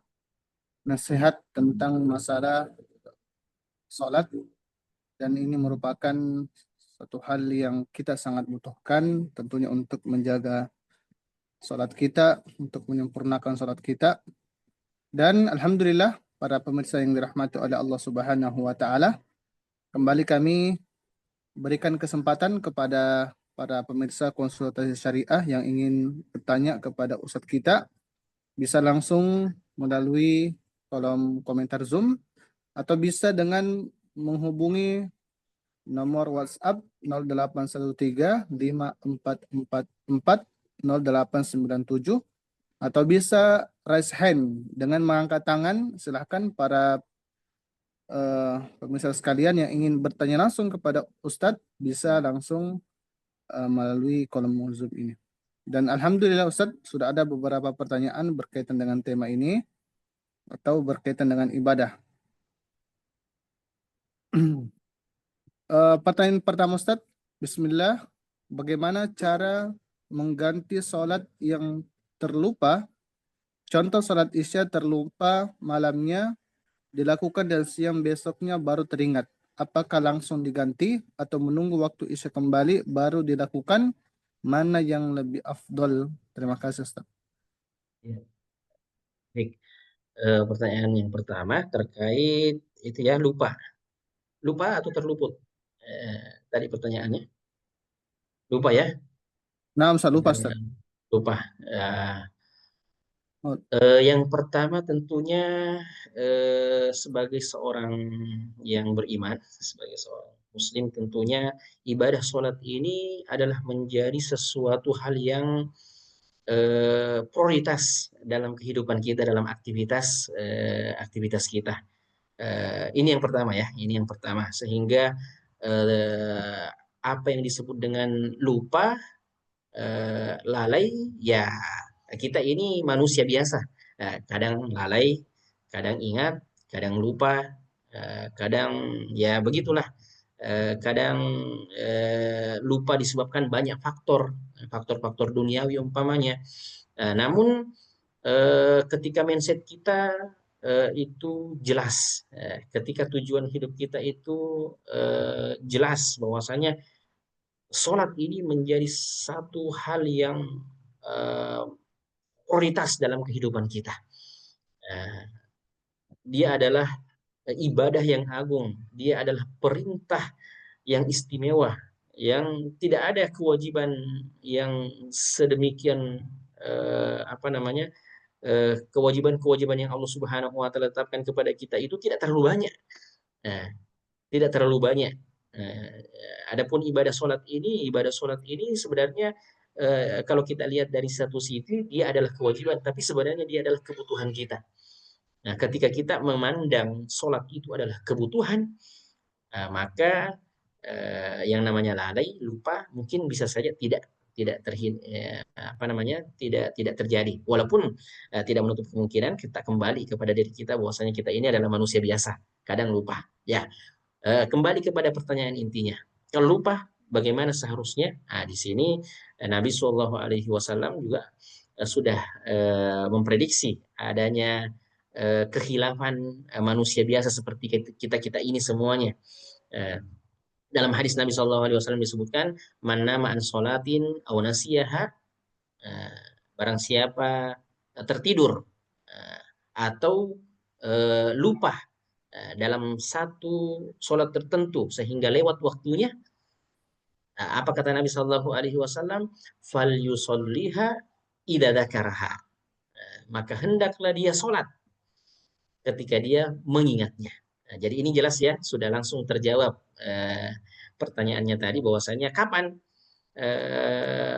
Nasihat tentang masalah sholat, dan ini merupakan suatu hal yang kita sangat butuhkan tentunya untuk menjaga sholat kita, untuk menyempurnakan sholat kita. Dan Alhamdulillah para pemirsa yang dirahmati oleh Allah Subhanahu wa Ta'ala, kembali kami berikan kesempatan kepada para pemirsa konsultasi syariah yang ingin bertanya kepada Ustadz kita, bisa langsung melalui kolom komentar Zoom atau bisa dengan menghubungi nomor WhatsApp 0813 5444 0897, atau bisa raise hand dengan mengangkat tangan. Silahkan para pemirsa sekalian yang ingin bertanya langsung kepada Ustadz bisa langsung melalui kolom Zoom ini. Dan Alhamdulillah Ustadz, sudah ada beberapa pertanyaan berkaitan dengan tema ini atau berkaitan dengan ibadah. Pertanyaan pertama Ustadz, Bismillah, bagaimana cara mengganti sholat yang terlupa? Contoh sholat Isya terlupa malamnya dilakukan dan siang besoknya baru teringat. Apakah langsung diganti atau menunggu waktu Isya kembali baru dilakukan? Mana yang lebih afdol? Terima kasih Ustaz. Ya. Baik. Pertanyaan yang pertama terkait itu ya, lupa atau terluput. Tadi pertanyaannya lupa ya. Nah, Ustaz, lupa Ustaz. Lupa. Yang pertama tentunya sebagai seorang yang beriman, sebagai seorang Muslim, tentunya ibadah sholat ini adalah menjadi sesuatu hal yang prioritas dalam kehidupan kita, dalam aktivitas kita. Ini yang pertama ya, ini yang pertama. Sehingga apa yang disebut dengan lupa, lalai, ya kita ini manusia biasa. Kadang lalai, kadang ingat, kadang lupa, kadang ya begitulah. Kadang lupa disebabkan banyak faktor duniawi umpamanya. Namun ketika mindset kita itu jelas, ketika tujuan hidup kita itu jelas bahwasanya sholat ini menjadi satu hal yang eh, prioritas dalam kehidupan kita. Dia adalah ibadah yang agung, dia adalah perintah yang istimewa, yang tidak ada kewajiban yang sedemikian kewajiban-kewajiban yang Allah Subhanahu wa taala tetapkan kepada kita itu tidak terlalu banyak. Nah, tidak terlalu banyak. Adapun ibadah sholat ini sebenarnya kalau kita lihat dari satu sisi dia adalah kewajiban, tapi sebenarnya dia adalah kebutuhan kita. Nah, ketika kita memandang sholat itu adalah kebutuhan, maka yang namanya lalai, lupa mungkin bisa saja tidak tidak terjadi. Walaupun tidak menutup kemungkinan kita kembali kepada diri kita bahwasanya kita ini adalah manusia biasa, kadang lupa. Ya, kembali kepada pertanyaan intinya. Kalau lupa, bagaimana seharusnya? Nah, di sini Nabi Shallallahu Alaihi Wasallam juga sudah memprediksi adanya kehilafan manusia biasa seperti kita ini semuanya. Dalam hadis Nabi Shallallahu Alaihi Wasallam disebutkan, man nama an sholatin aw nasiyaha, barang siapa tertidur atau lupa dalam satu sholat tertentu sehingga lewat waktunya, apa kata Nabi Shallallahu Alaihi Wasallam? Fal yusolliha idza dzakaraha, maka hendaklah dia sholat ketika dia mengingatnya. Nah, jadi ini jelas ya, sudah langsung terjawab pertanyaannya tadi bahwasanya kapan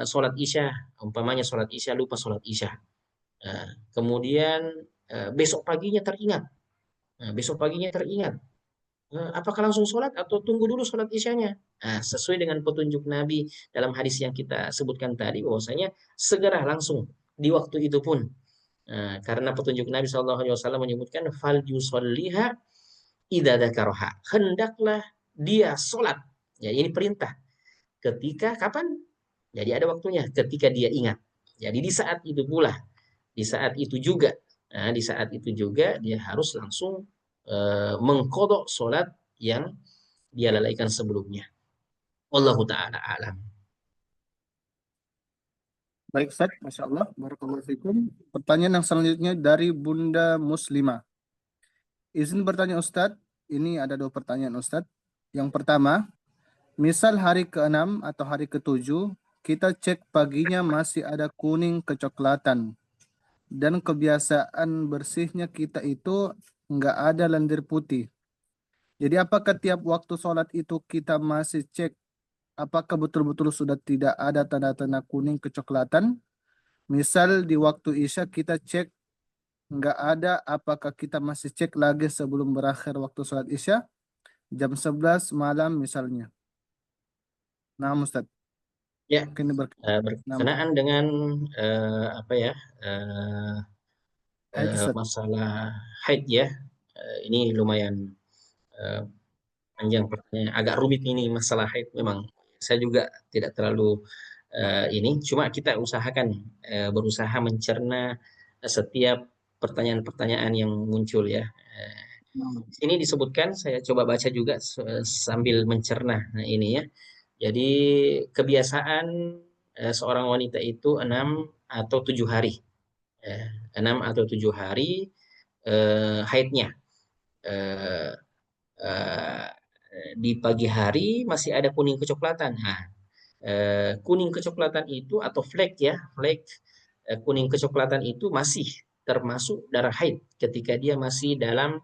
sholat isya, umpamanya sholat isya, lupa sholat isya. Kemudian besok paginya teringat. Besok paginya teringat. Apakah langsung sholat atau tunggu dulu sholat isyanya? Nah, sesuai dengan petunjuk Nabi dalam hadis yang kita sebutkan tadi bahwasanya segera langsung di waktu itu pun. Karena petunjuk Nabi SAW menyebutkan fal yusolliha idza dzakaraha, hendaklah dia sholat. Ya, ini perintah. ketika kapan? Jadi ada waktunya ketika dia ingat. Jadi di saat itu pula, di saat itu juga, nah, di saat itu juga dia harus langsung mengkodok sholat yang dia lalaikan sebelumnya. Wallahu taala alam. Baik, Ustaz. Masya Allah. Barakallahu fikum. Pertanyaan yang selanjutnya dari Bunda Muslimah. Izin bertanya Ustadz, ini ada dua pertanyaan Ustadz. Yang pertama, misal hari ke-6 atau hari ke-7, kita cek paginya masih ada kuning kecoklatan. Dan kebiasaan bersihnya kita itu nggak ada lendir putih. Jadi apakah tiap waktu sholat itu kita masih cek apakah betul-betul sudah tidak ada tanda-tanda kuning kecoklatan? Misal di waktu Isya kita cek nggak ada, apakah kita masih cek lagi sebelum berakhir waktu sholat Isya? Jam 11 malam misalnya. Nah, Ustaz, Ya, mungkin ini nah, berkenaan dengan apa ya eh, haid Ustaz. masalah haid ya. Ini lumayan eh, panjang pertanyaan, agak rumit ini masalah haid memang. Saya juga tidak terlalu ini, cuma kita usahakan berusaha mencerna setiap pertanyaan-pertanyaan yang muncul ya. Nah, Di sini disebutkan, saya coba baca juga sambil mencerna. Nah, ini ya. Jadi kebiasaan seorang wanita itu 6 atau 7 hari. Eh, 6 atau 7 hari haidnya. Eh, eh, di pagi hari masih ada kuning kecoklatan. Nah, kuning kecoklatan itu atau flek ya, flek kuning kecoklatan itu masih termasuk darah haid ketika dia masih dalam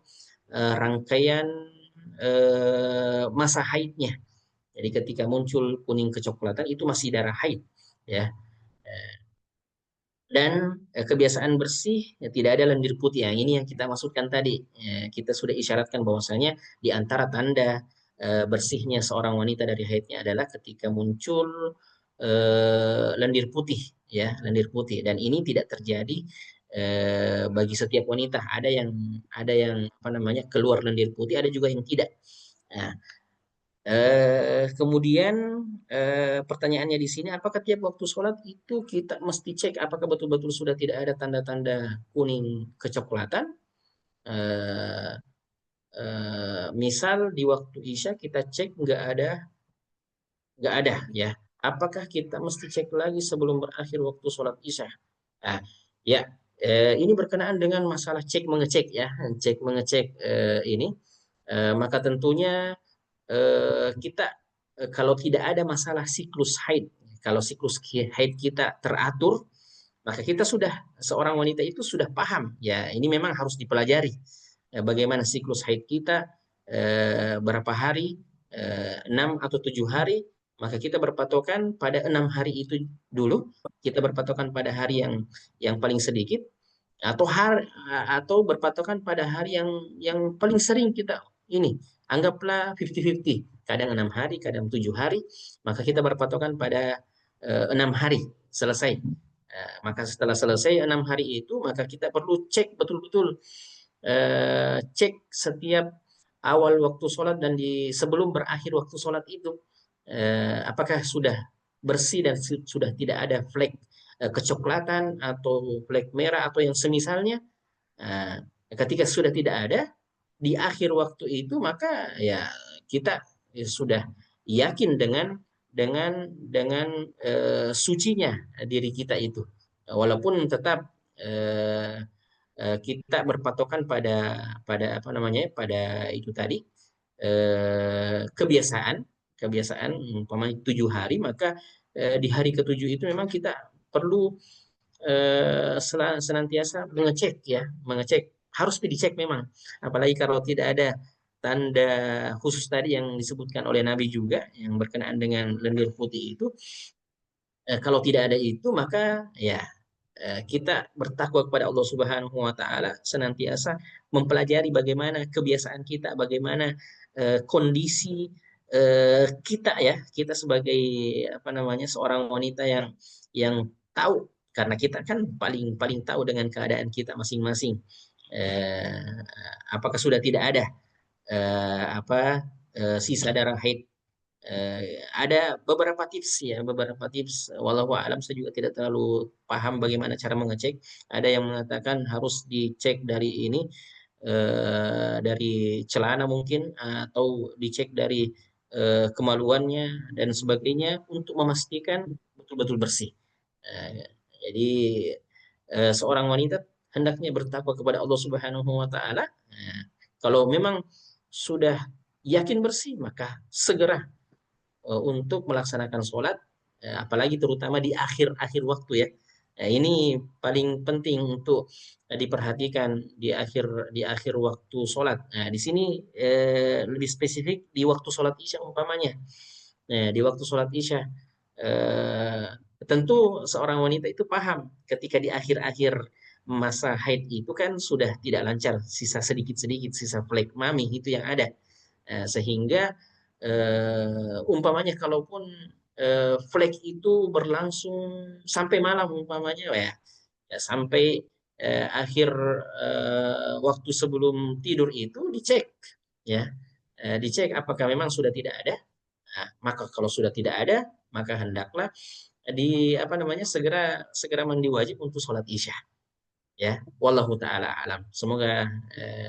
rangkaian masa haidnya. Jadi ketika muncul kuning kecoklatan itu masih darah haid ya. Dan kebiasaan bersih ya, tidak ada lendir putih. Ya, ini yang kita maksudkan tadi. Kita sudah isyaratkan bahwasanya di antara tanda bersihnya seorang wanita dari haidnya adalah ketika muncul lendir putih, ya, lendir putih. Dan ini tidak terjadi bagi setiap wanita. Ada yang apa namanya keluar lendir putih, ada juga yang tidak. Nah, kemudian pertanyaannya di sini, apakah tiap waktu sholat itu kita mesti cek apakah betul-betul sudah tidak ada tanda-tanda kuning kecoklatan? Eh, Misal di waktu Isya kita cek nggak ada ya. Apakah kita mesti cek lagi sebelum berakhir waktu sholat Isya? Nah, ya, ini berkenaan dengan masalah cek mengecek ya, cek mengecek ini. Maka tentunya kita kalau tidak ada masalah siklus haid, kalau siklus haid kita teratur, maka kita sudah seorang wanita itu sudah paham ya ini memang harus dipelajari bagaimana siklus haid kita berapa hari 6 atau 7 hari, maka kita berpatokan pada 6 hari itu dulu, kita berpatokan pada hari yang paling sedikit atau berpatokan pada hari yang paling sering kita ini anggaplah 50-50, kadang 6 hari kadang 7 hari, maka kita berpatokan pada 6 hari selesai. Maka setelah selesai 6 hari itu maka kita perlu cek betul-betul, cek setiap awal waktu sholat dan di sebelum berakhir waktu sholat itu apakah sudah bersih dan sudah tidak ada flek kecoklatan atau flek merah atau yang semisalnya. Nah, ketika sudah tidak ada di akhir waktu itu maka ya kita sudah yakin dengan sucinya diri kita itu, walaupun tetap eh, kita berpatokan pada apa namanya pada itu tadi kebiasaan kebiasaan umpamanya 7 hari, maka di hari ketujuh itu memang kita perlu senantiasa mengecek ya, mengecek harus dicek memang, apalagi kalau tidak ada tanda khusus tadi yang disebutkan oleh Nabi juga yang berkenaan dengan lendir putih itu. Kalau tidak ada itu maka ya kita bertakwa kepada Allah Subhanahu wa taala, senantiasa mempelajari bagaimana kebiasaan kita, bagaimana kondisi kita ya, kita sebagai apa namanya seorang wanita yang tahu, karena kita kan paling paling tahu dengan keadaan kita masing-masing. Apakah sudah tidak ada apa sisa darah haid ada beberapa tips ya, beberapa tips. Walau alam saya juga tidak terlalu paham bagaimana cara mengecek. Ada yang mengatakan harus dicek dari ini, dari celana mungkin, atau dicek dari kemaluannya dan sebagainya untuk memastikan betul-betul bersih. Jadi seorang wanita hendaknya bertakwa kepada Allah Subhanahu wa taala. Kalau memang sudah yakin bersih, maka segera untuk melaksanakan sholat, apalagi terutama di akhir-akhir waktu ya. Ini paling penting untuk diperhatikan di akhir waktu sholat. Nah, di sini lebih spesifik di waktu sholat isya umpamanya. Nah, di waktu sholat isya, eh, tentu seorang wanita itu paham ketika di akhir-akhir masa haid itu kan sudah tidak lancar, sisa sedikit-sedikit, sisa flek mami itu yang ada. Sehingga umpamanya kalaupun flek itu berlangsung sampai malam umpamanya ya, ya sampai akhir waktu sebelum tidur itu dicek ya. Dicek apakah memang sudah tidak ada. Nah, maka kalau sudah tidak ada, maka hendaklah di apa namanya segera segera mandi wajib untuk sholat isya ya. Wallahu taala alam. Semoga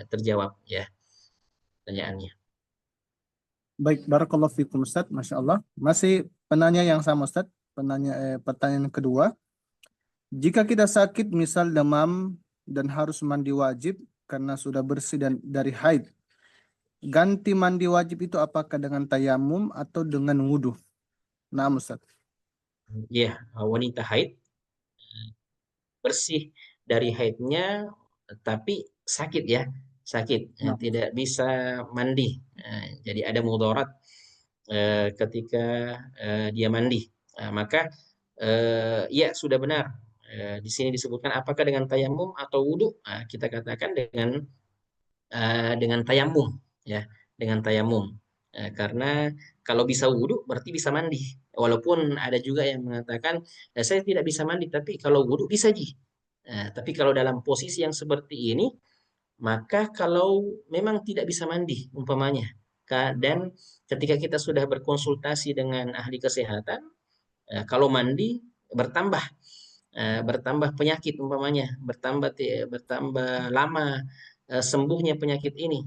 terjawab ya pertanyaannya. Baik, barakallahu fikum Ustaz, Masya Allah. Masih penanya yang sama Ustaz, pertanyaan kedua. Jika kita sakit, misal demam dan harus mandi wajib karena sudah bersih dan dari haid, ganti mandi wajib itu apakah dengan tayamum atau dengan wudhu? Nah, Ustaz. Ya, wanita haid bersih dari haidnya tapi sakit ya, sakit, Nah, tidak bisa mandi. Jadi ada mudarat ketika dia mandi. Maka ya sudah benar. Di sini disebutkan apakah dengan tayamum atau wudhu? Kita katakan dengan tayamum ya, dengan tayamum. Karena kalau bisa wudhu berarti bisa mandi. Walaupun ada juga yang mengatakan saya tidak bisa mandi tapi kalau wudhu bisa ji. Tapi kalau dalam posisi yang seperti ini, maka kalau memang tidak bisa mandi umpamanya, dan ketika kita sudah berkonsultasi dengan ahli kesehatan, kalau mandi bertambah bertambah penyakit umpamanya, bertambah lama sembuhnya penyakit ini.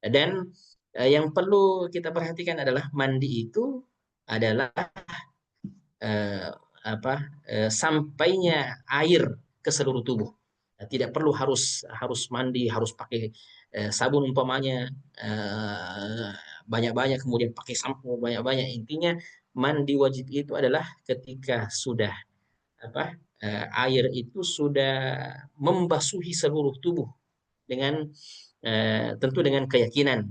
Dan yang perlu kita perhatikan adalah mandi itu adalah eh, sampainya air ke seluruh tubuh. Tidak perlu harus harus mandi, harus pakai sabun umpamanya eh, banyak-banyak, kemudian pakai sampo banyak-banyak. Intinya mandi wajib itu adalah ketika sudah air itu sudah membasuhi seluruh tubuh dengan tentu dengan keyakinan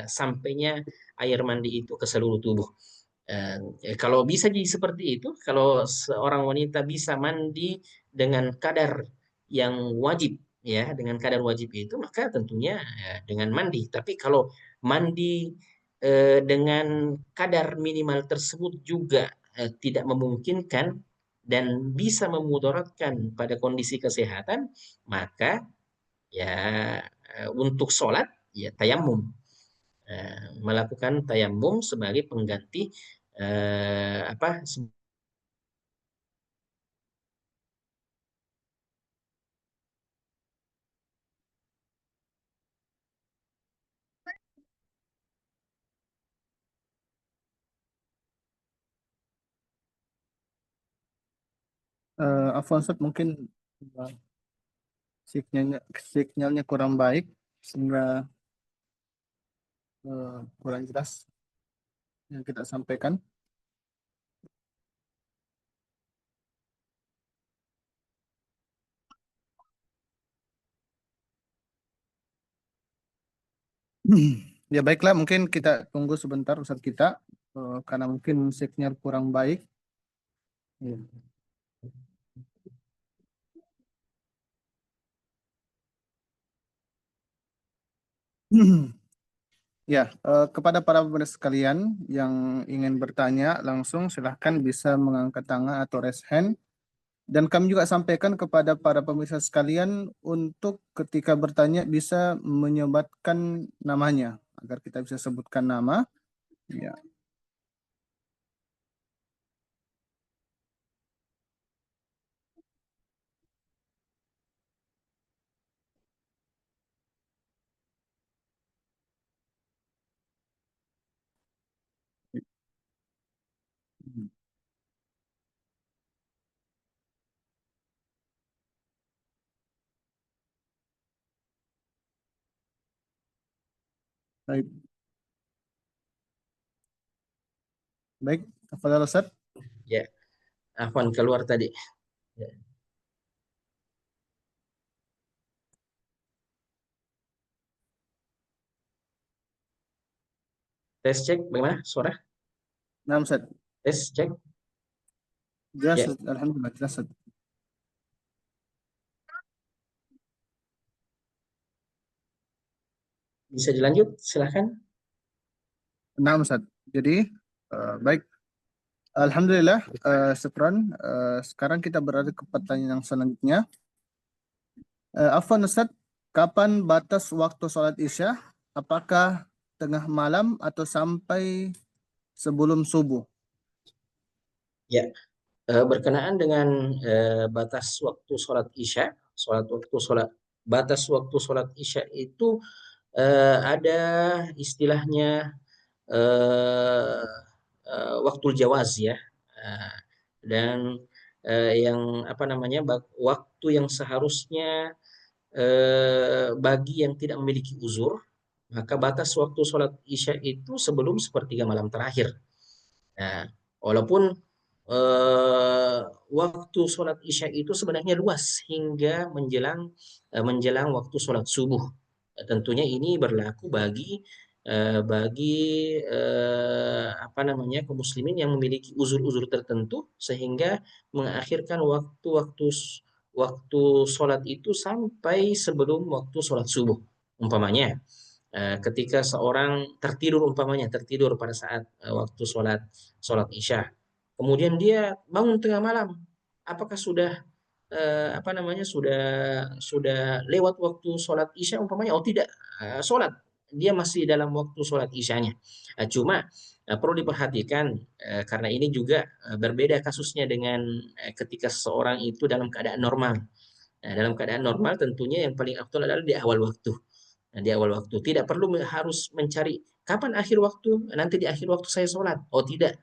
sampainya air mandi itu ke seluruh tubuh. Kalau bisa jadi seperti itu, kalau seorang wanita bisa mandi dengan kadar yang wajib, ya, dengan kadar wajib itu, maka tentunya dengan mandi. Tapi kalau mandi dengan kadar minimal tersebut juga tidak memungkinkan dan bisa memudaratkan pada kondisi kesehatan, maka ya untuk sholat ya tayamum. Melakukan tayamum sebagai pengganti eh, apa Afwan Ustaz, mungkin sinyalnya, sinyalnya kurang baik sehingga kurang jelas yang kita sampaikan. Ya baiklah, mungkin kita tunggu sebentar Ustaz kita karena mungkin sinyal kurang baik. Ya. Ya, kepada para pemirsa sekalian yang ingin bertanya langsung silahkan bisa mengangkat tangan atau raise hand. Dan kami juga sampaikan kepada para pemirsa sekalian untuk ketika bertanya bisa menyebatkan namanya agar kita bisa sebutkan nama. Ya. Baik, baik. Tafadhal Ustaz. Ya, Afwan keluar tadi. Ya. Tes cek bagaimana suara? Nah, Ustaz. Tes cek. Jelas, Ya, Alhamdulillah, jelas, Ustaz. bisa dilanjut, silahkan. Nah, Ustaz. Jadi, baik. Alhamdulillah, syukran. Sekarang kita beralih ke pertanyaan yang selanjutnya. Afwan Ustaz, kapan batas waktu sholat Isya? Apakah tengah malam atau sampai sebelum subuh? Ya, berkenaan dengan batas waktu sholat Isya, batas waktu sholat Isya itu ada istilahnya eh, waktu jawaz ya. Eh, dan yang apa namanya waktu yang seharusnya bagi yang tidak memiliki uzur, maka batas waktu sholat Isya itu sebelum sepertiga malam terakhir. Nah, walaupun eh, waktu sholat Isya itu sebenarnya luas hingga menjelang waktu sholat subuh. Tentunya ini berlaku bagi apa namanya kaum muslimin yang memiliki uzur-uzur tertentu sehingga mengakhirkan waktu sholat itu sampai sebelum waktu sholat subuh. Umpamanya, ketika seorang tertidur pada saat waktu sholat sholat isya, kemudian dia bangun tengah malam, apakah sudah apa namanya sudah lewat waktu sholat isya umpamanya? Oh tidak, sholat dia masih dalam waktu sholat isyanya. Cuma perlu diperhatikan karena ini juga berbeda kasusnya dengan ketika seseorang itu dalam keadaan normal. Nah, dalam keadaan normal tentunya yang paling afdal adalah di awal waktu. Nah, di awal waktu tidak perlu harus mencari kapan akhir waktu, nanti di akhir waktu saya sholat. Oh tidak.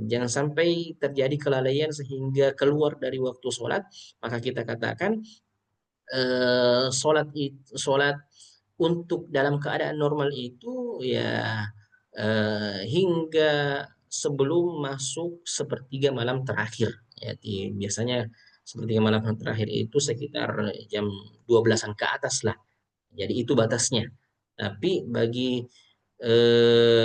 Jangan sampai terjadi kelalaian sehingga keluar dari waktu sholat, maka kita katakan sholat untuk dalam keadaan normal itu ya hingga sebelum masuk sepertiga malam terakhir. Ya, biasanya sepertiga malam terakhir itu sekitar jam 12-an ke atas lah. Jadi itu batasnya. Tapi bagi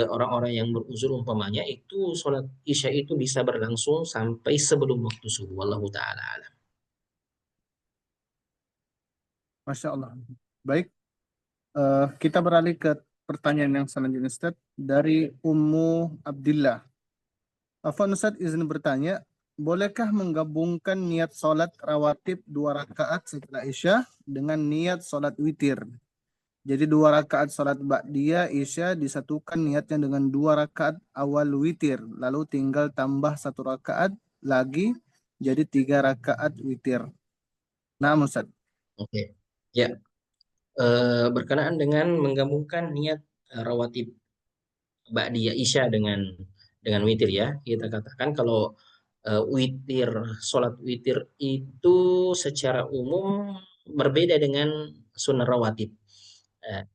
orang-orang yang beruzur umpamanya itu sholat isya itu bisa berlangsung sampai sebelum waktu subuh. Wallahu taala alam. Masya Allah. Baik, kita beralih ke pertanyaan yang selanjutnya Ustaz dari Ummu Abdillah. Afwan Ustaz izin bertanya, bolehkah menggabungkan niat sholat rawatib 2 rakaat setelah Isya dengan niat sholat witir? Jadi 2 rakaat sholat ba'diyah Isya disatukan niatnya dengan 2 rakaat awal witir, lalu tinggal tambah 1 rakaat lagi jadi 3 rakaat witir. Nah, Ustaz. Oke. Ya, berkenaan dengan menggabungkan niat rawatib ba'diyah isya dengan witir ya. Kita katakan kalau witir, sholat witir itu secara umum berbeda dengan sunnah rawatib. Eh,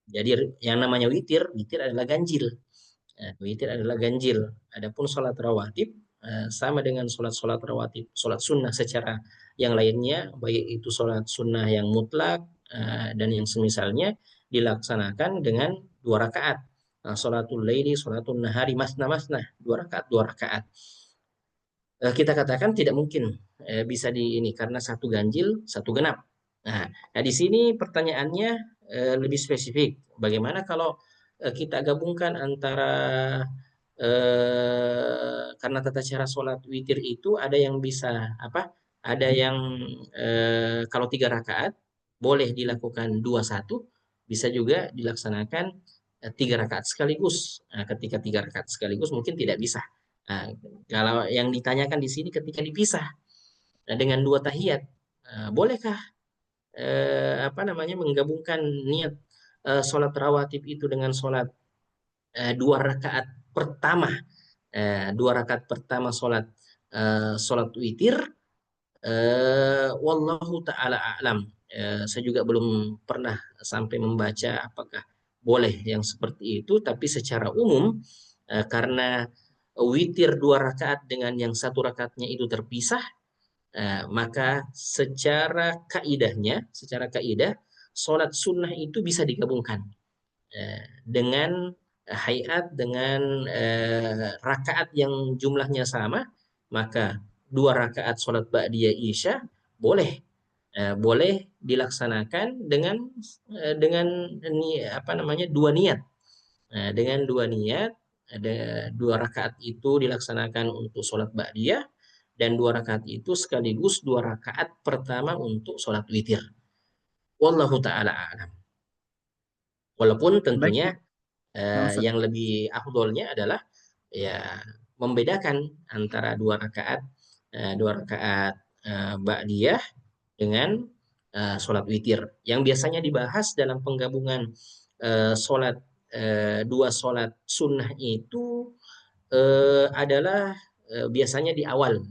jadi yang namanya witir, witir adalah ganjil. Witir adalah ganjil. Adapun sholat rawatib sama dengan sholat-sholat rawatib, sholat sunnah secara yang lainnya, baik itu sholat sunnah yang mutlak dan yang semisalnya dilaksanakan dengan 2 rakaat. Sholatul laili, sholatul nahari, masna masna, 2 rakaat, 2 rakaat. Kita katakan tidak mungkin bisa di ini karena satu ganjil, satu genap. Nah, di sini pertanyaannya lebih spesifik. Bagaimana kalau kita gabungkan antara karena tata cara sholat witir itu ada yang bisa apa? Ada yang kalau 3 rakaat boleh dilakukan 2-1, bisa juga dilaksanakan 3 rakaat sekaligus. Nah, ketika 3 rakaat sekaligus mungkin tidak bisa. Nah, kalau yang ditanyakan di sini ketika dipisah dengan 2 tahiyat, bolehkah apa namanya menggabungkan niat sholat rawatib itu dengan sholat 2 rakaat pertama, 2 rakaat pertama sholat witir. Wallahu taala a'lam. Saya juga belum pernah sampai membaca apakah boleh yang seperti itu, tapi secara umum karena witir 2 rakaat dengan yang 1 rakaatnya itu terpisah, maka secara kaidah sholat sunnah itu bisa digabungkan dengan hayat dengan rakaat yang jumlahnya sama, maka 2 rakaat sholat ba'diyah isya boleh boleh dilaksanakan dengan apa namanya 2 niat. Dengan 2 niat, ada 2 rakaat itu dilaksanakan untuk sholat ba'diyah dan 2 rakaat itu sekaligus 2 rakaat pertama untuk sholat witir. Wallahu taala a'lam. Walaupun Baik, tentunya nah Ustaz. yang lebih afdolnya adalah ya membedakan antara 2 rakaat 2 rakaat ba'diyah dengan sholat witir. Yang biasanya dibahas dalam penggabungan sholat 2 sholat sunnah itu adalah biasanya di awal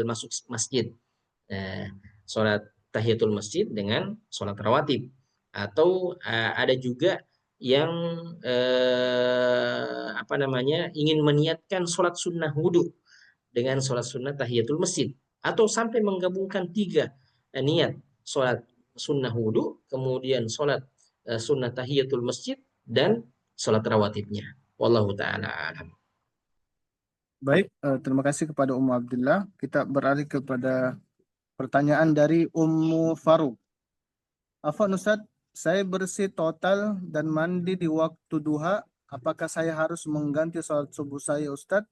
masuk masjid. Sholat tahiyatul masjid dengan sholat rawatib. Atau ada juga yang apa namanya ingin meniatkan sholat sunnah wudhu dengan sholat sunnah tahiyatul masjid. Atau sampai menggabungkan 3 niat sholat sunnah wudhu, kemudian sholat sunnah tahiyatul masjid, dan sholat rawatibnya. Wallahu ta'ala alam. Baik, terima kasih kepada Ummu Abdullah. Kita beralih kepada pertanyaan dari Ummu Faruk. Afwan Ustaz, saya bersih total dan mandi di waktu duha. Apakah saya harus mengganti sholat subuh saya Ustaz?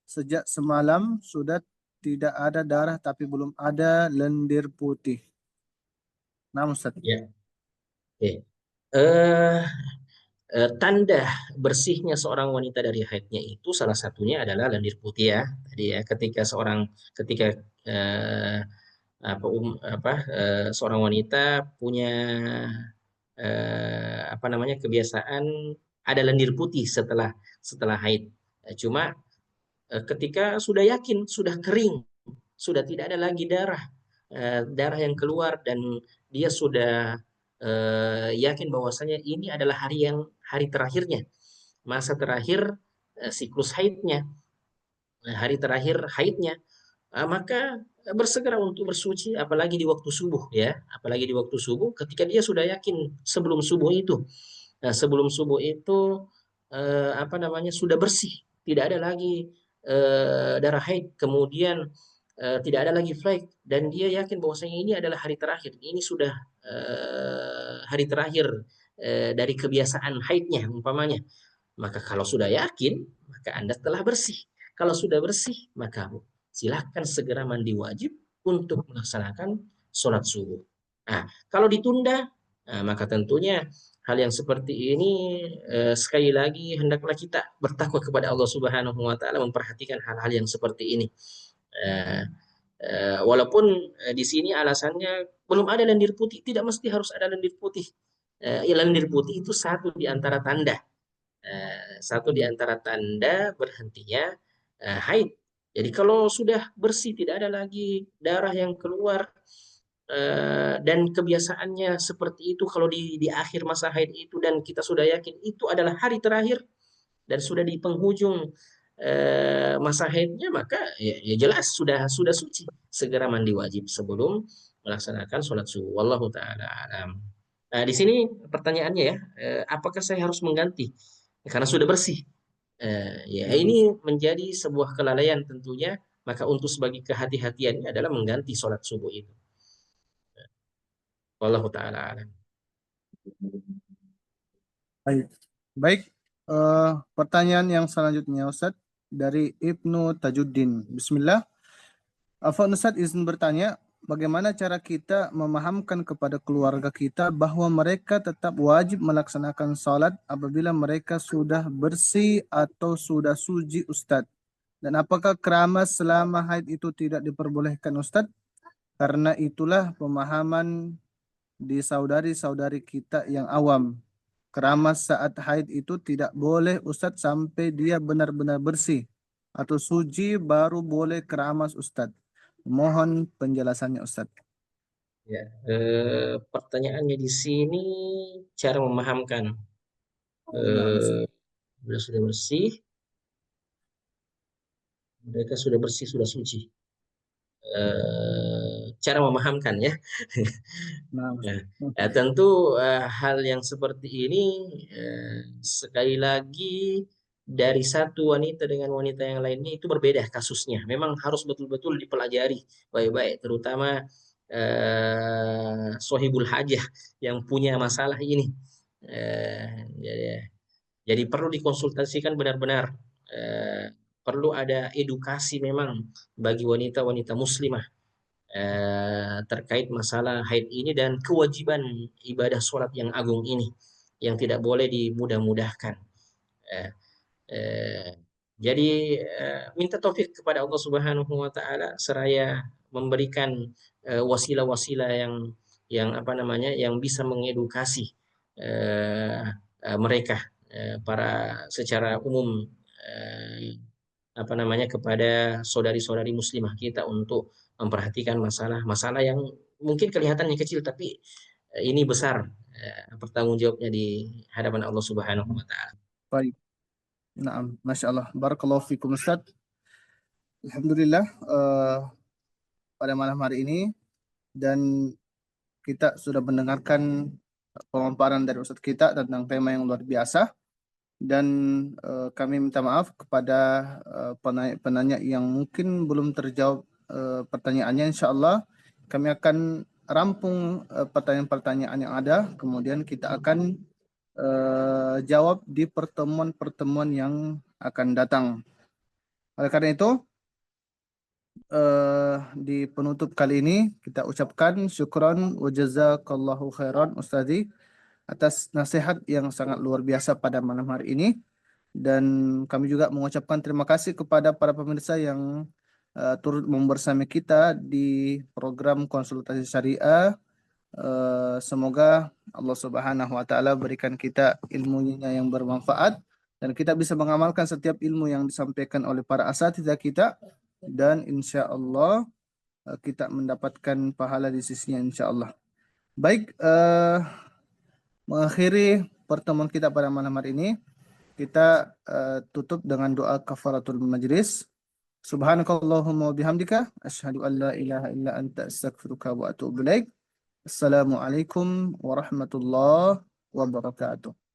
Sejak semalam sudah tidak ada darah tapi belum ada lendir putih. Nah Ustaz. Ya. Oke. Eh, Tanda bersihnya seorang wanita dari haidnya itu salah satunya adalah lendir putih ya. Tadi ya ketika eh, seorang wanita punya apa namanya kebiasaan ada lendir putih setelah haid. Cuma ketika sudah yakin sudah kering, sudah tidak ada lagi darah yang keluar, dan dia sudah yakin bahwasanya ini adalah hari terakhirnya, masa terakhir siklus haidnya, hari terakhir haidnya, maka bersegera untuk bersuci, apalagi di waktu subuh ya, apalagi di waktu subuh ketika dia sudah yakin sebelum subuh itu. Nah, sebelum subuh itu apa namanya sudah bersih, tidak ada lagi darah haid, kemudian tidak ada lagi flek, dan dia yakin bahwasanya ini adalah hari terakhir, ini sudah hari terakhir dari kebiasaan haidnya umpamanya. Maka kalau sudah yakin, maka Anda telah bersih. Kalau sudah bersih, maka silahkan segera mandi wajib untuk melaksanakan sholat subuh. Nah, kalau ditunda, maka tentunya hal yang seperti ini sekali lagi hendaklah kita bertakwa kepada Allah Subhanahu wa taala, memperhatikan hal-hal yang seperti ini. Eh, Walaupun di sini alasannya belum ada lendir putih, tidak mesti harus ada lendir putih. Lendir putih itu satu di antara tanda berhentinya haid. Jadi kalau sudah bersih, tidak ada lagi darah yang keluar, dan kebiasaannya seperti itu, kalau di akhir masa haid itu dan kita sudah yakin itu adalah hari terakhir dan sudah di penghujung masa haidnya, maka ya jelas sudah suci. Segera mandi wajib sebelum melaksanakan sholat subuh. Wallahu taala alam. Nah, di sini pertanyaannya ya, apakah saya harus mengganti karena sudah bersih? Ya ini menjadi sebuah kelalaian tentunya. Maka untuk sebagai kehati-hatiannya adalah mengganti sholat subuh itu. Wallahu taala alam. Baik. Baik, pertanyaan yang selanjutnya Ustaz dari Ibnu Tajuddin. Bismillah. Afwan Ustaz izin bertanya, bagaimana cara kita memahamkan kepada keluarga kita bahwa mereka tetap wajib melaksanakan salat apabila mereka sudah bersih atau sudah suci, Ustadz? Dan apakah keramas selama haid itu tidak diperbolehkan, Ustadz? Karena itulah pemahaman di saudari-saudari kita yang awam. Keramas saat haid itu tidak boleh, Ustadz, sampai dia benar-benar bersih atau suci baru boleh keramas, Ustadz. Mohon penjelasannya, Ustadz. Ya, pertanyaannya di sini cara memahamkan. Nah, Ustadz. Sudah bersih, mereka sudah bersih, sudah suci. Cara memahamkan ya. Nah, Nah, Ustadz. tentu hal yang seperti ini sekali lagi dari satu wanita dengan wanita yang lainnya itu berbeda kasusnya. Memang harus betul-betul dipelajari baik-baik, terutama sohibul hajah yang punya masalah ini. Jadi, jadi perlu dikonsultasikan benar-benar. Perlu ada edukasi memang bagi wanita-wanita muslimah terkait masalah haid ini dan kewajiban ibadah sholat yang agung ini yang tidak boleh dimudah-mudahkan. Eh, eh, jadi minta taufik kepada Allah Subhanahu wa taala seraya memberikan wasilah-wasilah yang apa namanya yang bisa mengedukasi eh, mereka para secara umum eh, apa namanya kepada saudari-saudari muslimah kita untuk memperhatikan masalah-masalah yang mungkin kelihatannya kecil tapi ini besar pertanggung jawabnya di hadapan Allah Subhanahu wa taala. Baik. Nah, Masya Allah. Barakallahu fikum, Ustadz. Alhamdulillah, pada malam hari ini dan kita sudah mendengarkan pemaparan dari Ustadz kita tentang tema yang luar biasa. Dan kami minta maaf kepada penanya yang mungkin belum terjawab pertanyaannya. Insya Allah kami akan rampung pertanyaan-pertanyaan yang ada, kemudian kita akan jawab di pertemuan-pertemuan yang akan datang. Oleh karena itu, di penutup kali ini kita ucapkan syukron wa jazakallahu khairan Ustazi atas nasihat yang sangat luar biasa pada malam hari ini. Dan kami juga mengucapkan terima kasih kepada para pemirsa yang turut membersami kita di program konsultasi syariah. Semoga Allah Subhanahu wa taala berikan kita ilmunya yang bermanfaat dan kita bisa mengamalkan setiap ilmu yang disampaikan oleh para asatidz kita dan insya Allah kita mendapatkan pahala di sisinya insya Allah. Baik, mengakhiri pertemuan kita pada malam hari ini, kita tutup dengan doa kafaratul majlis. Subhanakallahumma bihamdika asyhadu an la ilaha illa anta astaghfiruka wa atubu ilaik. Assalamualaikum warahmatullahi wabarakatuh.